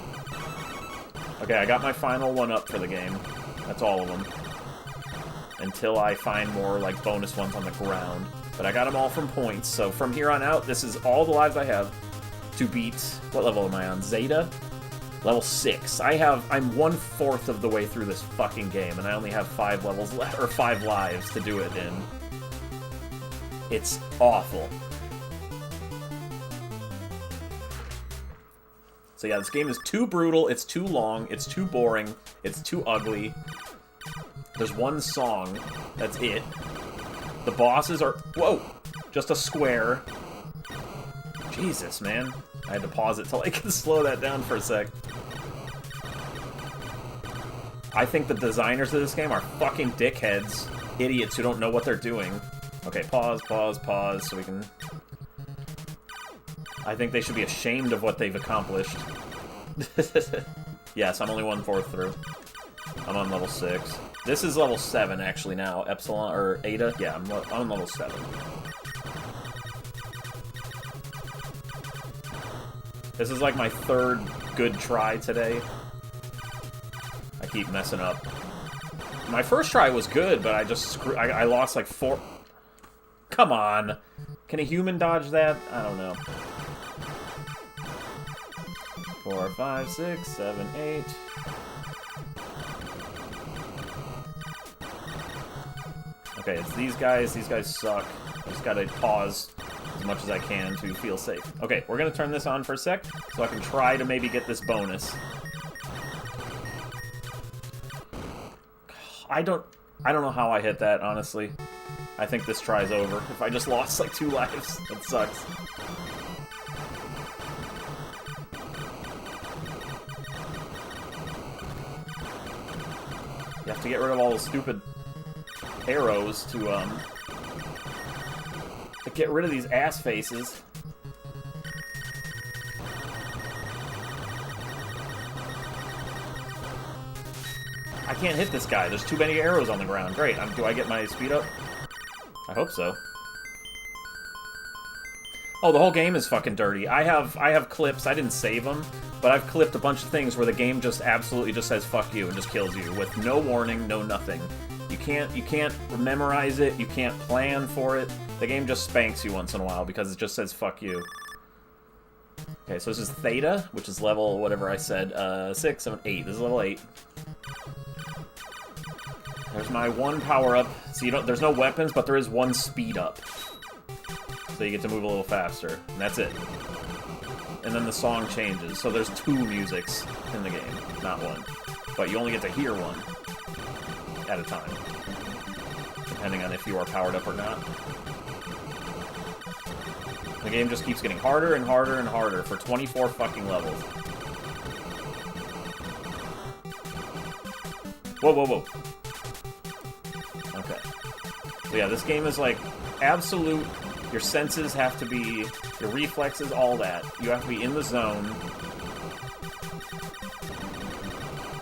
Okay, I got my final one up for the game. That's all of them. Until I find more, like, bonus ones on the ground. But I got them all from points, so from here on out, this is all the lives I have to beat... What level am I on? Zeta? Level 6. I'm 1/4 of the way through this fucking game, and I only have 5 levels left, or 5 lives to do it in. It's awful. So yeah, this game is too brutal, it's too long, it's too boring, it's too ugly. There's one song, that's it. The bosses are... Whoa! Just a square. Jesus, man. I had to pause it till I could slow that down for a sec. I think the designers of this game are fucking dickheads. Idiots who don't know what they're doing. Okay, pause, pause, pause, so we can... I think they should be ashamed of what they've accomplished. Yes, I'm only 1/4 through. I'm on level 6. This is level 7, actually, now. Epsilon, or Eta? Yeah, I'm on level 7. This is like my 3rd good try today. I keep messing up. My first try was good, but I lost like 4... Come on! Can a human dodge that? I don't know. 4, 5, 6, 7, 8... Okay, it's these guys. These guys suck. I just gotta pause as much as I can to feel safe. Okay, we're gonna turn this on for a sec, so I can try to maybe get this bonus. I don't know how I hit that, honestly. I think this try's over. If I just lost like 2 lives, that sucks. You have to get rid of all those stupid arrows to get rid of these ass faces. I can't hit this guy. There's too many arrows on the ground. Great. Do I get my speed up? I hope so. Oh, the whole game is fucking dirty. I have clips. I didn't save them, but I've clipped a bunch of things where the game just absolutely just says fuck you and just kills you with no warning, no nothing. You can't memorize it, you can't plan for it. The game just spanks you once in a while because it just says fuck you. Okay, so this is Theta, which is level whatever I said, 6, 7, 8. This is level 8. There's my 1 power-up. So there's no weapons, but there is 1 speed up. So you get to move a little faster, and that's it. And then the song changes, so there's 2 musics in the game, not 1. But you only get to hear 1 at a time, depending on if you are powered up or not. The game just keeps getting harder and harder and harder for 24 fucking levels. Whoa, whoa, whoa. Okay. So yeah, this game is like absolute... Your senses have to be... Your reflexes, all that. You have to be in the zone.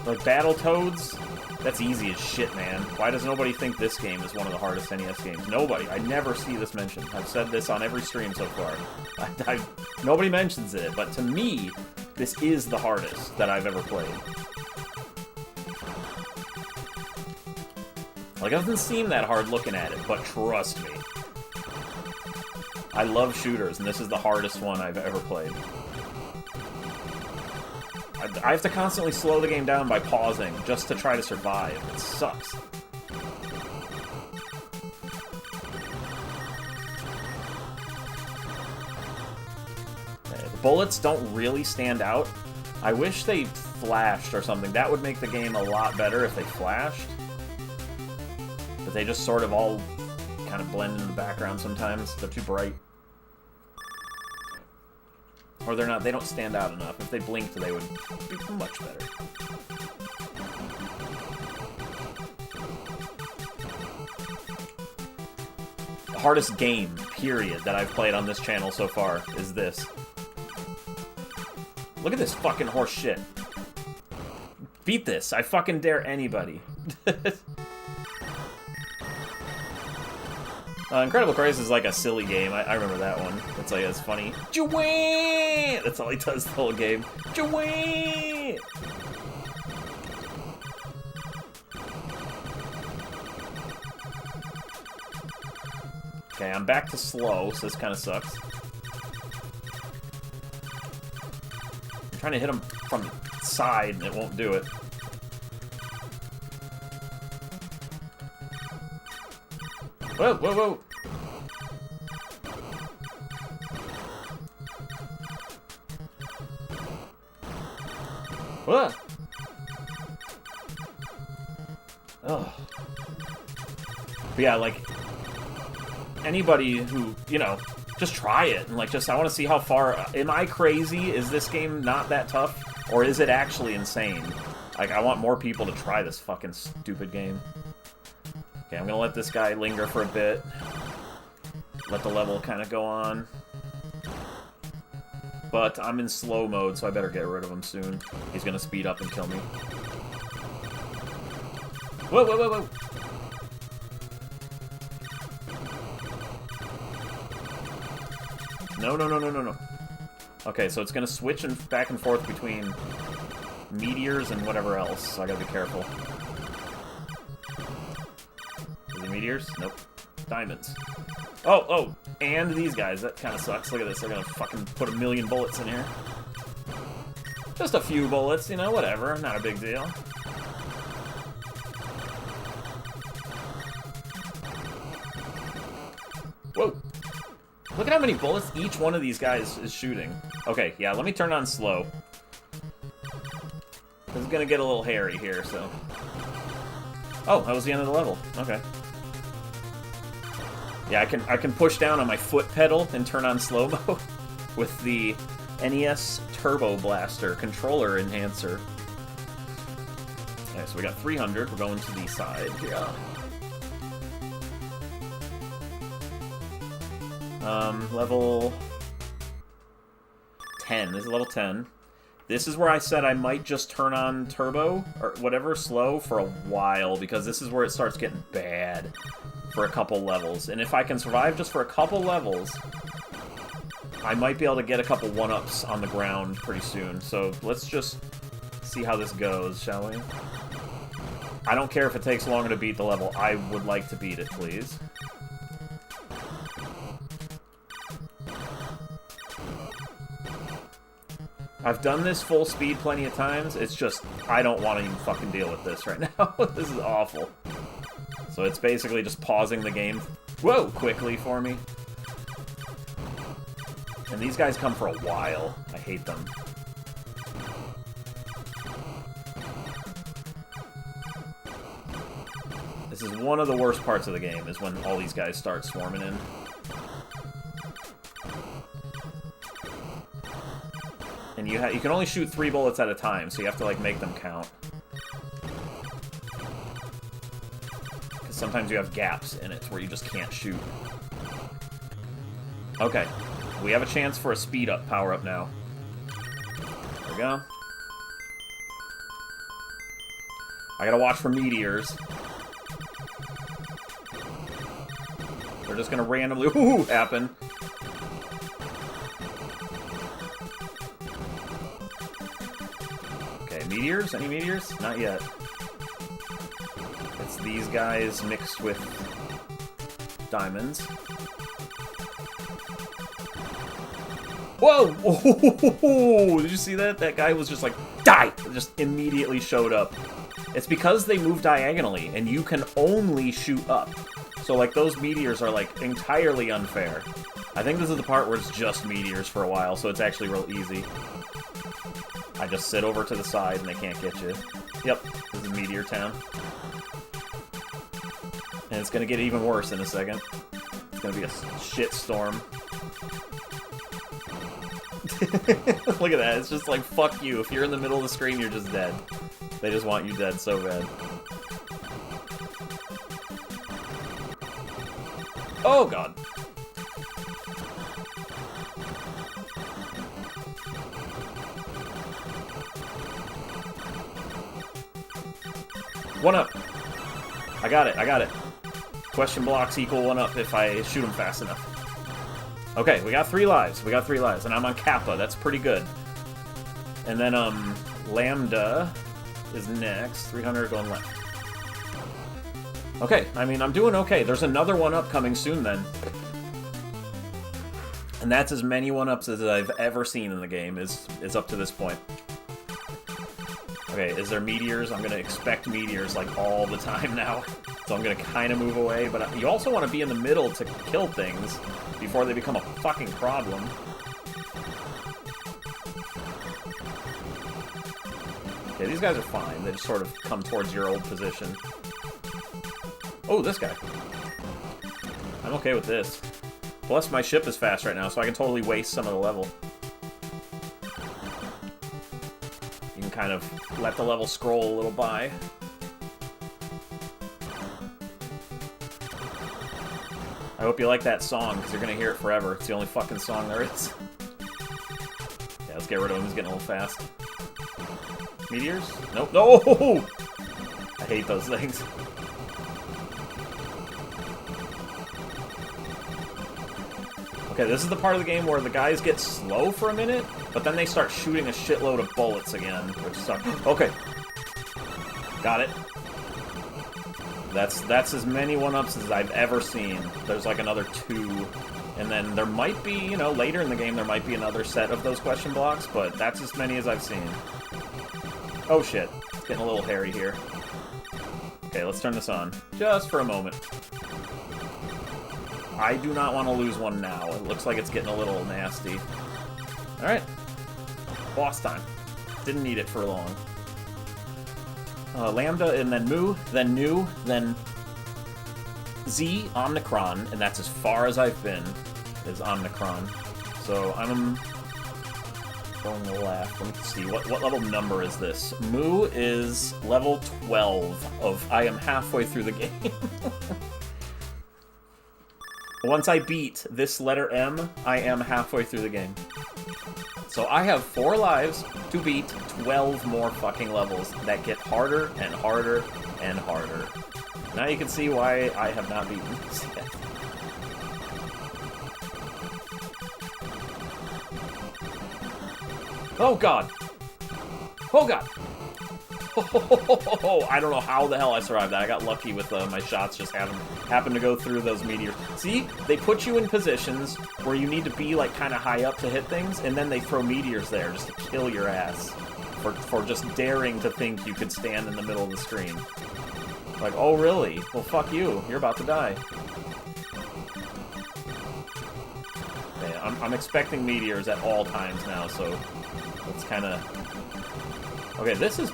Like Battletoads, That's easy as shit, man. Why does nobody think this game is one of the hardest NES games? Nobody. I never see this mentioned. I've said this on every stream so far. Nobody mentions it, but to me, this is the hardest that I've ever played. Like, it doesn't seem that hard looking at it, but trust me. I love shooters, and this is the hardest one I've ever played. I have to constantly slow the game down by pausing just to try to survive. It sucks. The bullets don't really stand out. I wish they flashed or something. That would make the game a lot better if they flashed. But they just sort of all kind of blend in the background sometimes. They're too bright. Or they're not, they don't stand out enough. If they blinked, they would be much better. The hardest game, period, that I've played on this channel so far is this. Look at this fucking horse shit. Beat this. I fucking dare anybody. Incredible Crisis is like a silly game. I remember that one. It's like, it's funny. Jawee! That's all he does the whole game. Jawee! Okay, I'm back to slow, so this kind of sucks. I'm trying to hit him from the side, and it won't do it. Whoa, whoa, whoa! Whoa! Oh. But yeah, like, anybody who, you know, just try it, and like, I want to see how far, am I crazy? Is this game not that tough? Or is it actually insane? Like, I want more people to try this fucking stupid game. Okay, I'm gonna let this guy linger for a bit. Let the level kind of go on. But I'm in slow mode, so I better get rid of him soon. He's gonna speed up and kill me. Whoa, whoa, whoa, whoa! No, no, no, no, no, no. Okay, so it's gonna switch back and forth between meteors and whatever else, so I gotta be careful. Meteors? Nope. Diamonds. Oh, oh! And these guys. That kind of sucks. Look at this. They're gonna fucking put 1,000,000 bullets in here. Just a few bullets, you know, whatever. Not a big deal. Whoa! Look at how many bullets each one of these guys is shooting. Okay, yeah, let me turn on slow. This is gonna get a little hairy here, so... Oh, that was the end of the level. Okay. Yeah, I can push down on my foot pedal and turn on slow-mo with the NES Turbo Blaster controller enhancer. Okay, so we got 300. We're going to the side. Yeah. Level 10. This is level 10. This is where I said I might just turn on turbo, or whatever, slow, for a while, because this is where it starts getting bad for a couple levels. And if I can survive just for a couple levels, I might be able to get a couple one-ups on the ground pretty soon. So let's just see how this goes, shall we? I don't care if it takes longer to beat the level. I would like to beat it, please. I've done this full speed plenty of times. It's just, I don't want to even fucking deal with this right now. This is awful. So it's basically just pausing the game, whoa, quickly for me. And these guys come for a while. I hate them. This is one of the worst parts of the game, is when all these guys start swarming in. And you can only shoot 3 bullets at a time, so you have to, like, make them count. Because sometimes you have gaps in it where you just can't shoot. Okay. We have a chance for a speed-up power-up now. There we go. I gotta watch for meteors. They're just gonna randomly happen. Okay, meteors? Any meteors? Not yet. It's these guys mixed with diamonds. Whoa! Oh, did you see that? That guy was just like, die! Just immediately showed up. It's because they move diagonally, and you can only shoot up. So, like, those meteors are, like, entirely unfair. I think this is the part where it's just meteors for a while, so it's actually real easy. I just sit over to the side, and they can't get you. Yep, this is Meteor Town. And it's gonna get even worse in a second. It's gonna be a shit storm. Look at that, it's just like, fuck you. If you're in the middle of the screen, you're just dead. They just want you dead so bad. Oh, God. One up. I got it, I got it. Question blocks equal 1 up if I shoot them fast enough. Okay, we got 3 lives. We got 3 lives, and I'm on Kappa. That's pretty good. And then, Lambda is next. 300 going left. Okay, I mean, I'm doing okay. There's another 1-up coming soon, then. And that's as many 1-ups as I've ever seen in the game, is up to this point. Okay, is there meteors? I'm gonna expect meteors, like, all the time now. So I'm gonna kind of move away, but you also want to be in the middle to kill things before they become a fucking problem. Okay, these guys are fine. They just sort of come towards your old position. Oh, this guy. I'm okay with this. Plus, my ship is fast right now, so I can totally waste some of the level. You can kind of let the level scroll a little by. I hope you like that song, because you're going to hear it forever. It's the only fucking song there is. Yeah, let's get rid of him. He's getting a little fast. Meteors? Nope. No! I hate those things. Okay, this is the part of the game where the guys get slow for a minute, but then they start shooting a shitload of bullets again, which sucks. Okay. Got it. That's as many 1-ups as I've ever seen. There's like another 2. And then there might be, you know, later in the game there might be another set of those question blocks, but that's as many as I've seen. Oh shit. It's getting a little hairy here. Okay, let's turn this on. Just for a moment. I do not want to lose one now. It looks like it's getting a little nasty. Alright. Boss time. Didn't need it for long. Lambda, and then Mu, then Nu, then Z, Omnicron, and that's as far as I've been, is Omnicron. So I'm going left. Let me see, what level number is this? Mu is level 12 of I am halfway through the game. Once I beat this letter M, I am halfway through the game. So I have 4 lives to beat 12 more fucking levels that get harder and harder and harder. Now you can see why I have not beaten this yet. Oh god! Oh god! Oh, I don't know how the hell I survived that. I got lucky with my shots just happened to go through those meteors. See? They put you in positions where you need to be like kind of high up to hit things, and then they throw meteors there just to kill your ass for just daring to think you could stand in the middle of the screen. Like, oh really? Well, fuck you. You're about to die. Okay, I'm expecting meteors at all times now, so it's kind of... Okay, this is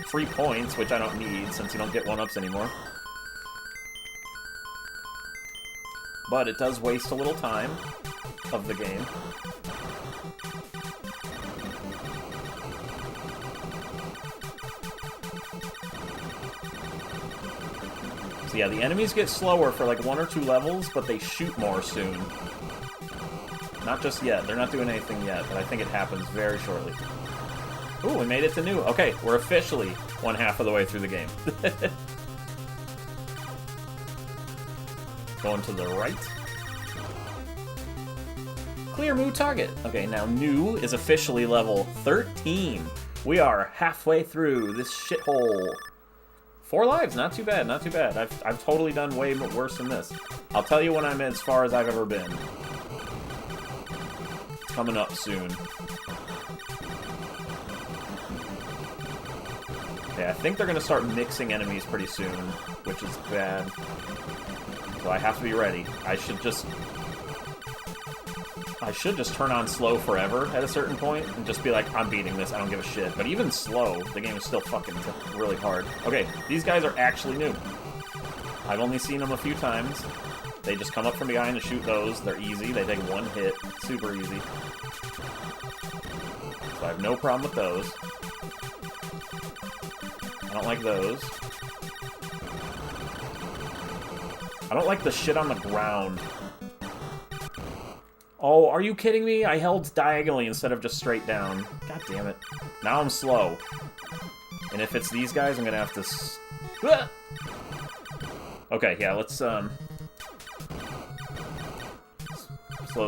3 points, which I don't need since you don't get 1-ups anymore. But it does waste a little time of the game. So yeah, the enemies get slower for like 1 or 2 levels, but they shoot more soon. Not just yet. They're not doing anything yet, but I think it happens very shortly. Ooh, we made it to new. Okay, we're officially one half of the way through the game. Going to the right. Clear Moo target. Okay, now new is officially level 13. We are halfway through this shithole. 4 lives, not too bad, not too bad. I've totally done way worse than this. I'll tell you when I'm as far as I've ever been. It's coming up soon. Okay, I think they're going to start mixing enemies pretty soon, which is bad. So I have to be ready. I should just turn on slow forever at a certain point and just be like, I'm beating this, I don't give a shit. But even slow, the game is still fucking really hard. Okay, these guys are actually new. I've only seen them a few times. They just come up from behind and shoot those. They're easy. They take one hit. Super easy. So I have no problem with those. I don't like those. I don't like the shit on the ground. Oh, are you kidding me? I held diagonally instead of just straight down. God damn it. Now I'm slow. And if it's these guys, I'm gonna have to... Okay, yeah, let's, slow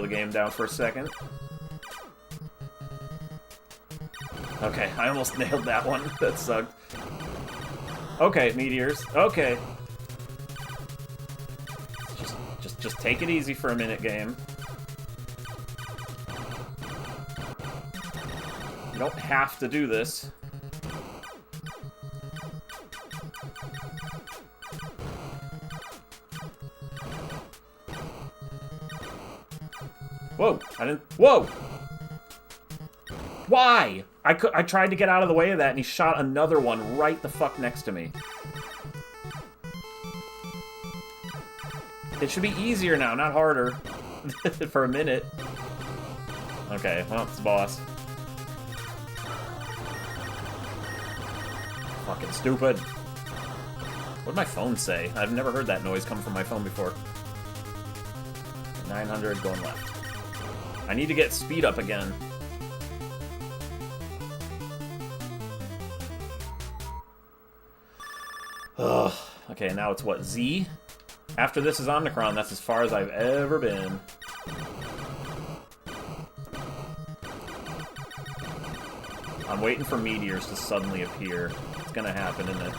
the game down for a second. Okay, I almost nailed that one. That sucked. Okay, meteors. Okay. Just take it easy for a minute, game. You don't have to do this. Whoa! I didn't... Whoa! Why? I tried to get out of the way of that, and he shot another one right the fuck next to me. It should be easier now, not harder. For a minute. Okay, well, it's the boss. Fucking stupid. What'd my phone say? I've never heard that noise come from my phone before. 900 going left. I need to get speed up again. Ugh. Okay, now it's what, Z? After this is Omnicron, that's as far as I've ever been. I'm waiting for meteors to suddenly appear. It's gonna happen, isn't it?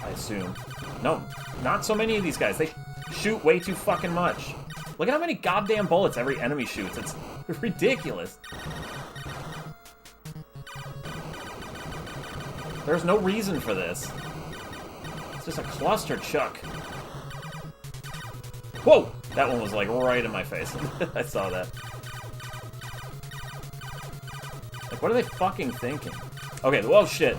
I assume. No, not so many of these guys. They shoot way too fucking much. Look at how many goddamn bullets every enemy shoots. It's ridiculous. There's no reason for this. It's just a cluster chuck. Whoa! That one was like right in my face. I saw that. Like, what are they fucking thinking? Okay, whoa, shit.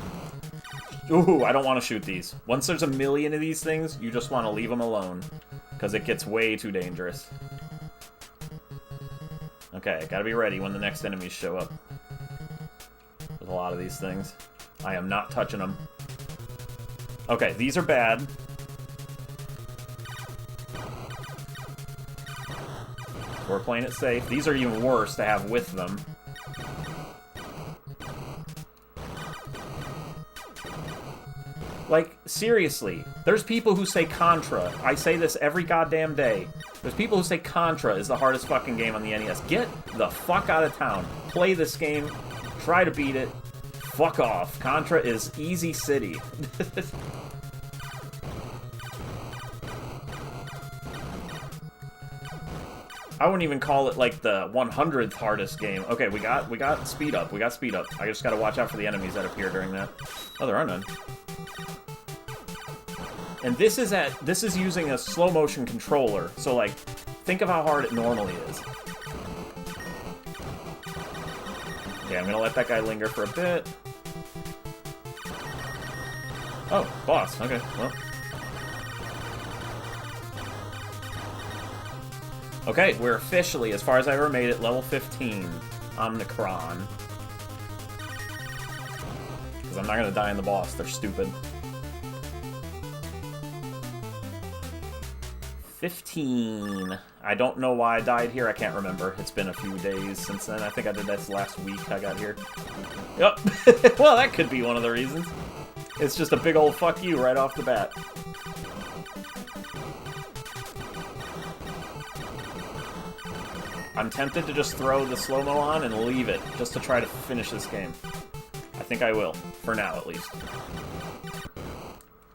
Ooh, I don't want to shoot these. Once there's a million of these things, you just want to leave them alone. Because it gets way too dangerous. Okay, gotta be ready when the next enemies show up. There's a lot of these things. I am not touching them. Okay, these are bad. We're playing it safe. These are even worse to have with them. Like, seriously, there's people who say Contra. I say this every goddamn day. There's people who say Contra is the hardest fucking game on the NES. Get the fuck out of town. Play this game. Try to beat it. Fuck off. Contra is easy city. I wouldn't even call it like the 100th hardest game. Okay, we got speed up. We got speed up. I just gotta watch out for the enemies that appear during that. Oh, there are none. And this is using a slow motion controller. So like, think of how hard it normally is. Okay, I'm gonna let that guy linger for a bit. Oh, boss. Okay, well. Okay, we're officially, as far as I ever made it, level 15. Omnicron. Because I'm not gonna die in the boss, they're stupid. 15. I don't know why I died here. I can't remember. It's been a few days since then. I think I did this last week I got here. Yep. Well, that could be one of the reasons. It's just a big old fuck you right off the bat. I'm tempted to just throw the slow-mo on and leave it, just to try to finish this game. I think I will, for now at least.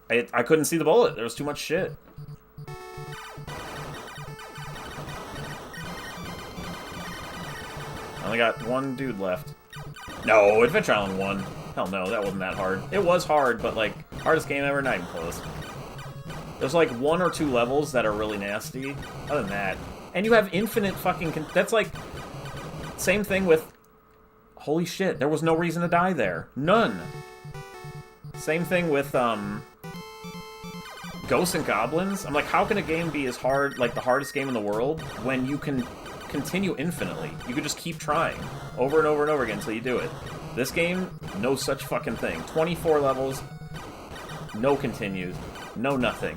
I couldn't see the bullet, there was too much shit. I only got one dude left. No, Adventure Island 1. Hell no, that wasn't that hard. It was hard, but like, hardest game ever, not even close. There's like 1 or 2 levels that are really nasty. Other than that. And you have infinite fucking... That's like... Same thing with... Holy shit, there was no reason to die there. None. Same thing with, Ghosts and Goblins. I'm like, how can a game be as hard, like the hardest game in the world, when you can continue infinitely? You could just keep trying. Over and over and over again until you do it. This game, no such fucking thing. 24 levels, no continues, no nothing.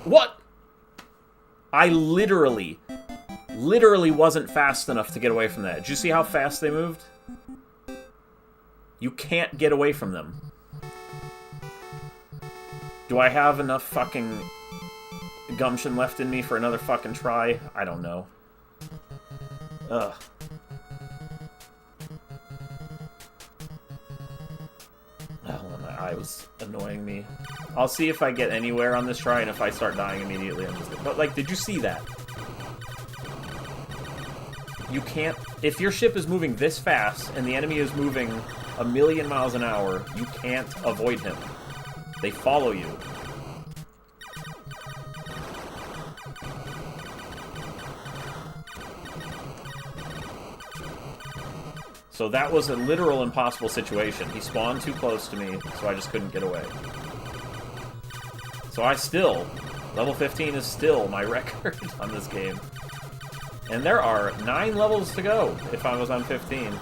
What? I literally wasn't fast enough to get away from that. Did you see how fast they moved? You can't get away from them. Do I have enough fucking gumption left in me for another fucking try? I don't know. Ugh. Oh, my eye was annoying me. I'll see if I get anywhere on this try, and if I start dying immediately, I'm just... But, like, did you see that? You can't... If your ship is moving this fast, and the enemy is moving 1,000,000 miles an hour, you can't avoid him. They follow you. So that was a literal impossible situation. He spawned too close to me, so I just couldn't get away. So I still... Level 15 is still my record on this game. And there are 9 levels to go if I was on 15.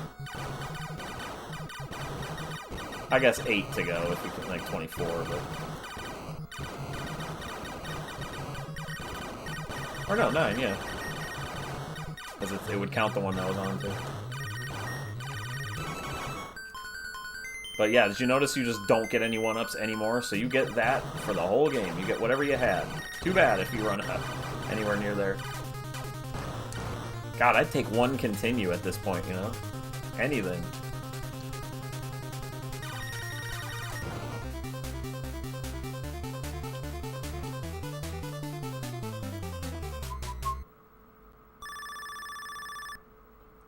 I guess 8 to go if we could, like, 24, but... Or no, 9, yeah. Because it would count the one that was on, too. But yeah, did you notice you just don't get any 1-ups anymore? So you get that for the whole game. You get whatever you had. Too bad if you run up anywhere near there. God, I'd take 1 continue at this point, you know? Anything.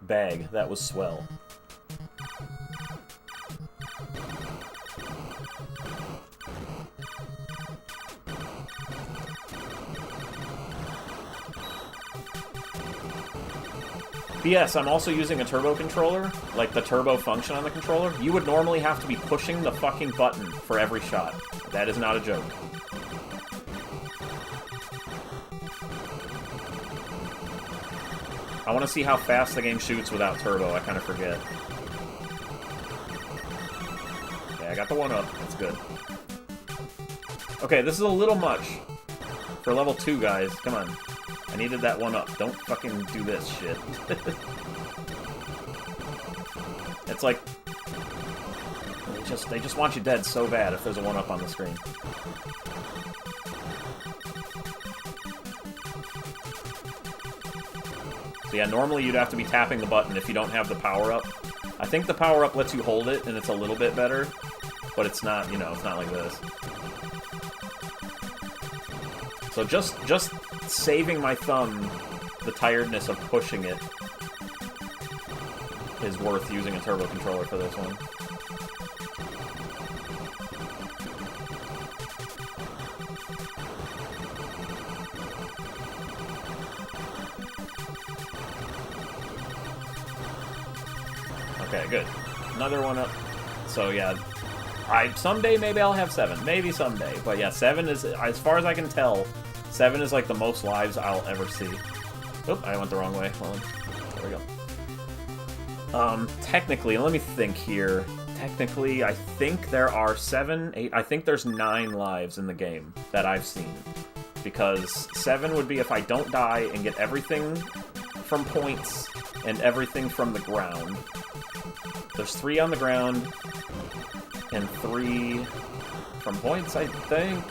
Bag, that was swell. But yes, I'm also using a turbo controller, like the turbo function on the controller. You would normally have to be pushing the fucking button for every shot. That is not a joke. I want to see how fast the game shoots without turbo. I kind of forget. Okay, I got the 1-up. That's good. Okay, this is a little much for level 2, guys. Come on. I needed that 1-up. Don't fucking do this shit. It's like... They just want you dead so bad if there's a 1-up on the screen. So yeah, normally you'd have to be tapping the button if you don't have the power-up. I think the power-up lets you hold it, and it's a little bit better. But it's not, you know, it's not like this. So just saving my thumb the tiredness of pushing it is worth using a turbo controller for this one. Okay, good. Another 1-up. So yeah, someday maybe I'll have 7. Maybe someday. But yeah, 7 is, as far as I can tell, 7 is like the most lives I'll ever see. Oop, I went the wrong way. Hold on. There we go. Technically, let me think here. technically, I think there are 7, 8... I think there's 9 lives in the game that I've seen. Because 7 would be if I don't die and get everything from points and everything from the ground. There's 3 on the ground and 3 from points, I think.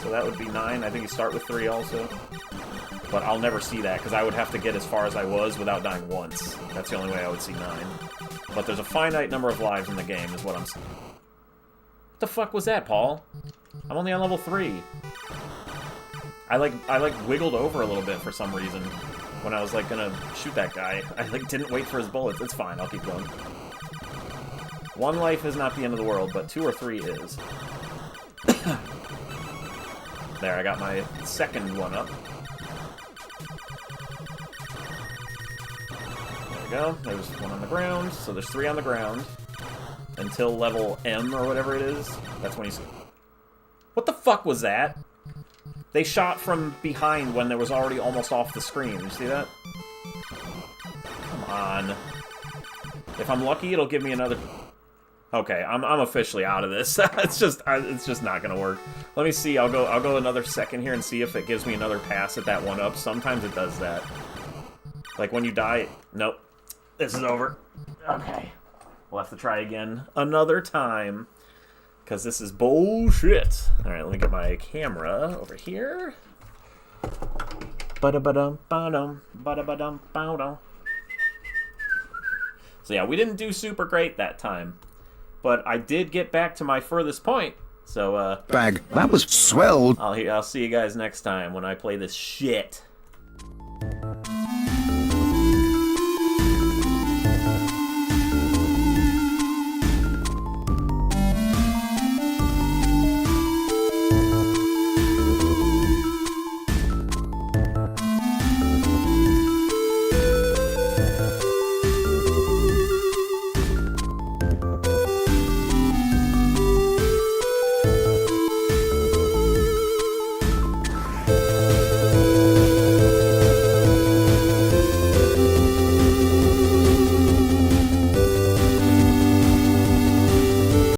So that would be 9. I think you start with 3 also. But I'll never see that, because I would have to get as far as I was without dying once. That's the only way I would see 9. But there's a finite number of lives in the game, is what I'm saying. What the fuck was that, Paul? I'm only on level 3. I wiggled over a little bit for some reason when I was, like, gonna shoot that guy. I, like, didn't wait for his bullets. It's fine, I'll keep going. 1 life is not the end of the world, but 2 or 3 is. There, I got my second one up. There we go. There's 1 on the ground, so there's 3 on the ground. Until level M, or whatever it is. That's when he's... What the fuck was that? They shot from behind when there was already almost off the screen. You see that? Come on. If I'm lucky, it'll give me another... Okay, I'm officially out of this. it's just not gonna work. Let me see. I'll go another second here and see if it gives me another pass at that 1-up. Sometimes it does that. Like when you die. Nope. This is over. Okay. We'll have to try again another time. Because this is bullshit. Alright, let me get my camera over here. Ba-da-ba-dum-ba-dum. Ba-da-ba-dum-ba-dum. So yeah, we didn't do super great that time. But I did get back to my furthest point. So, Bag. That was swell. I'll see you guys next time when I play this shit.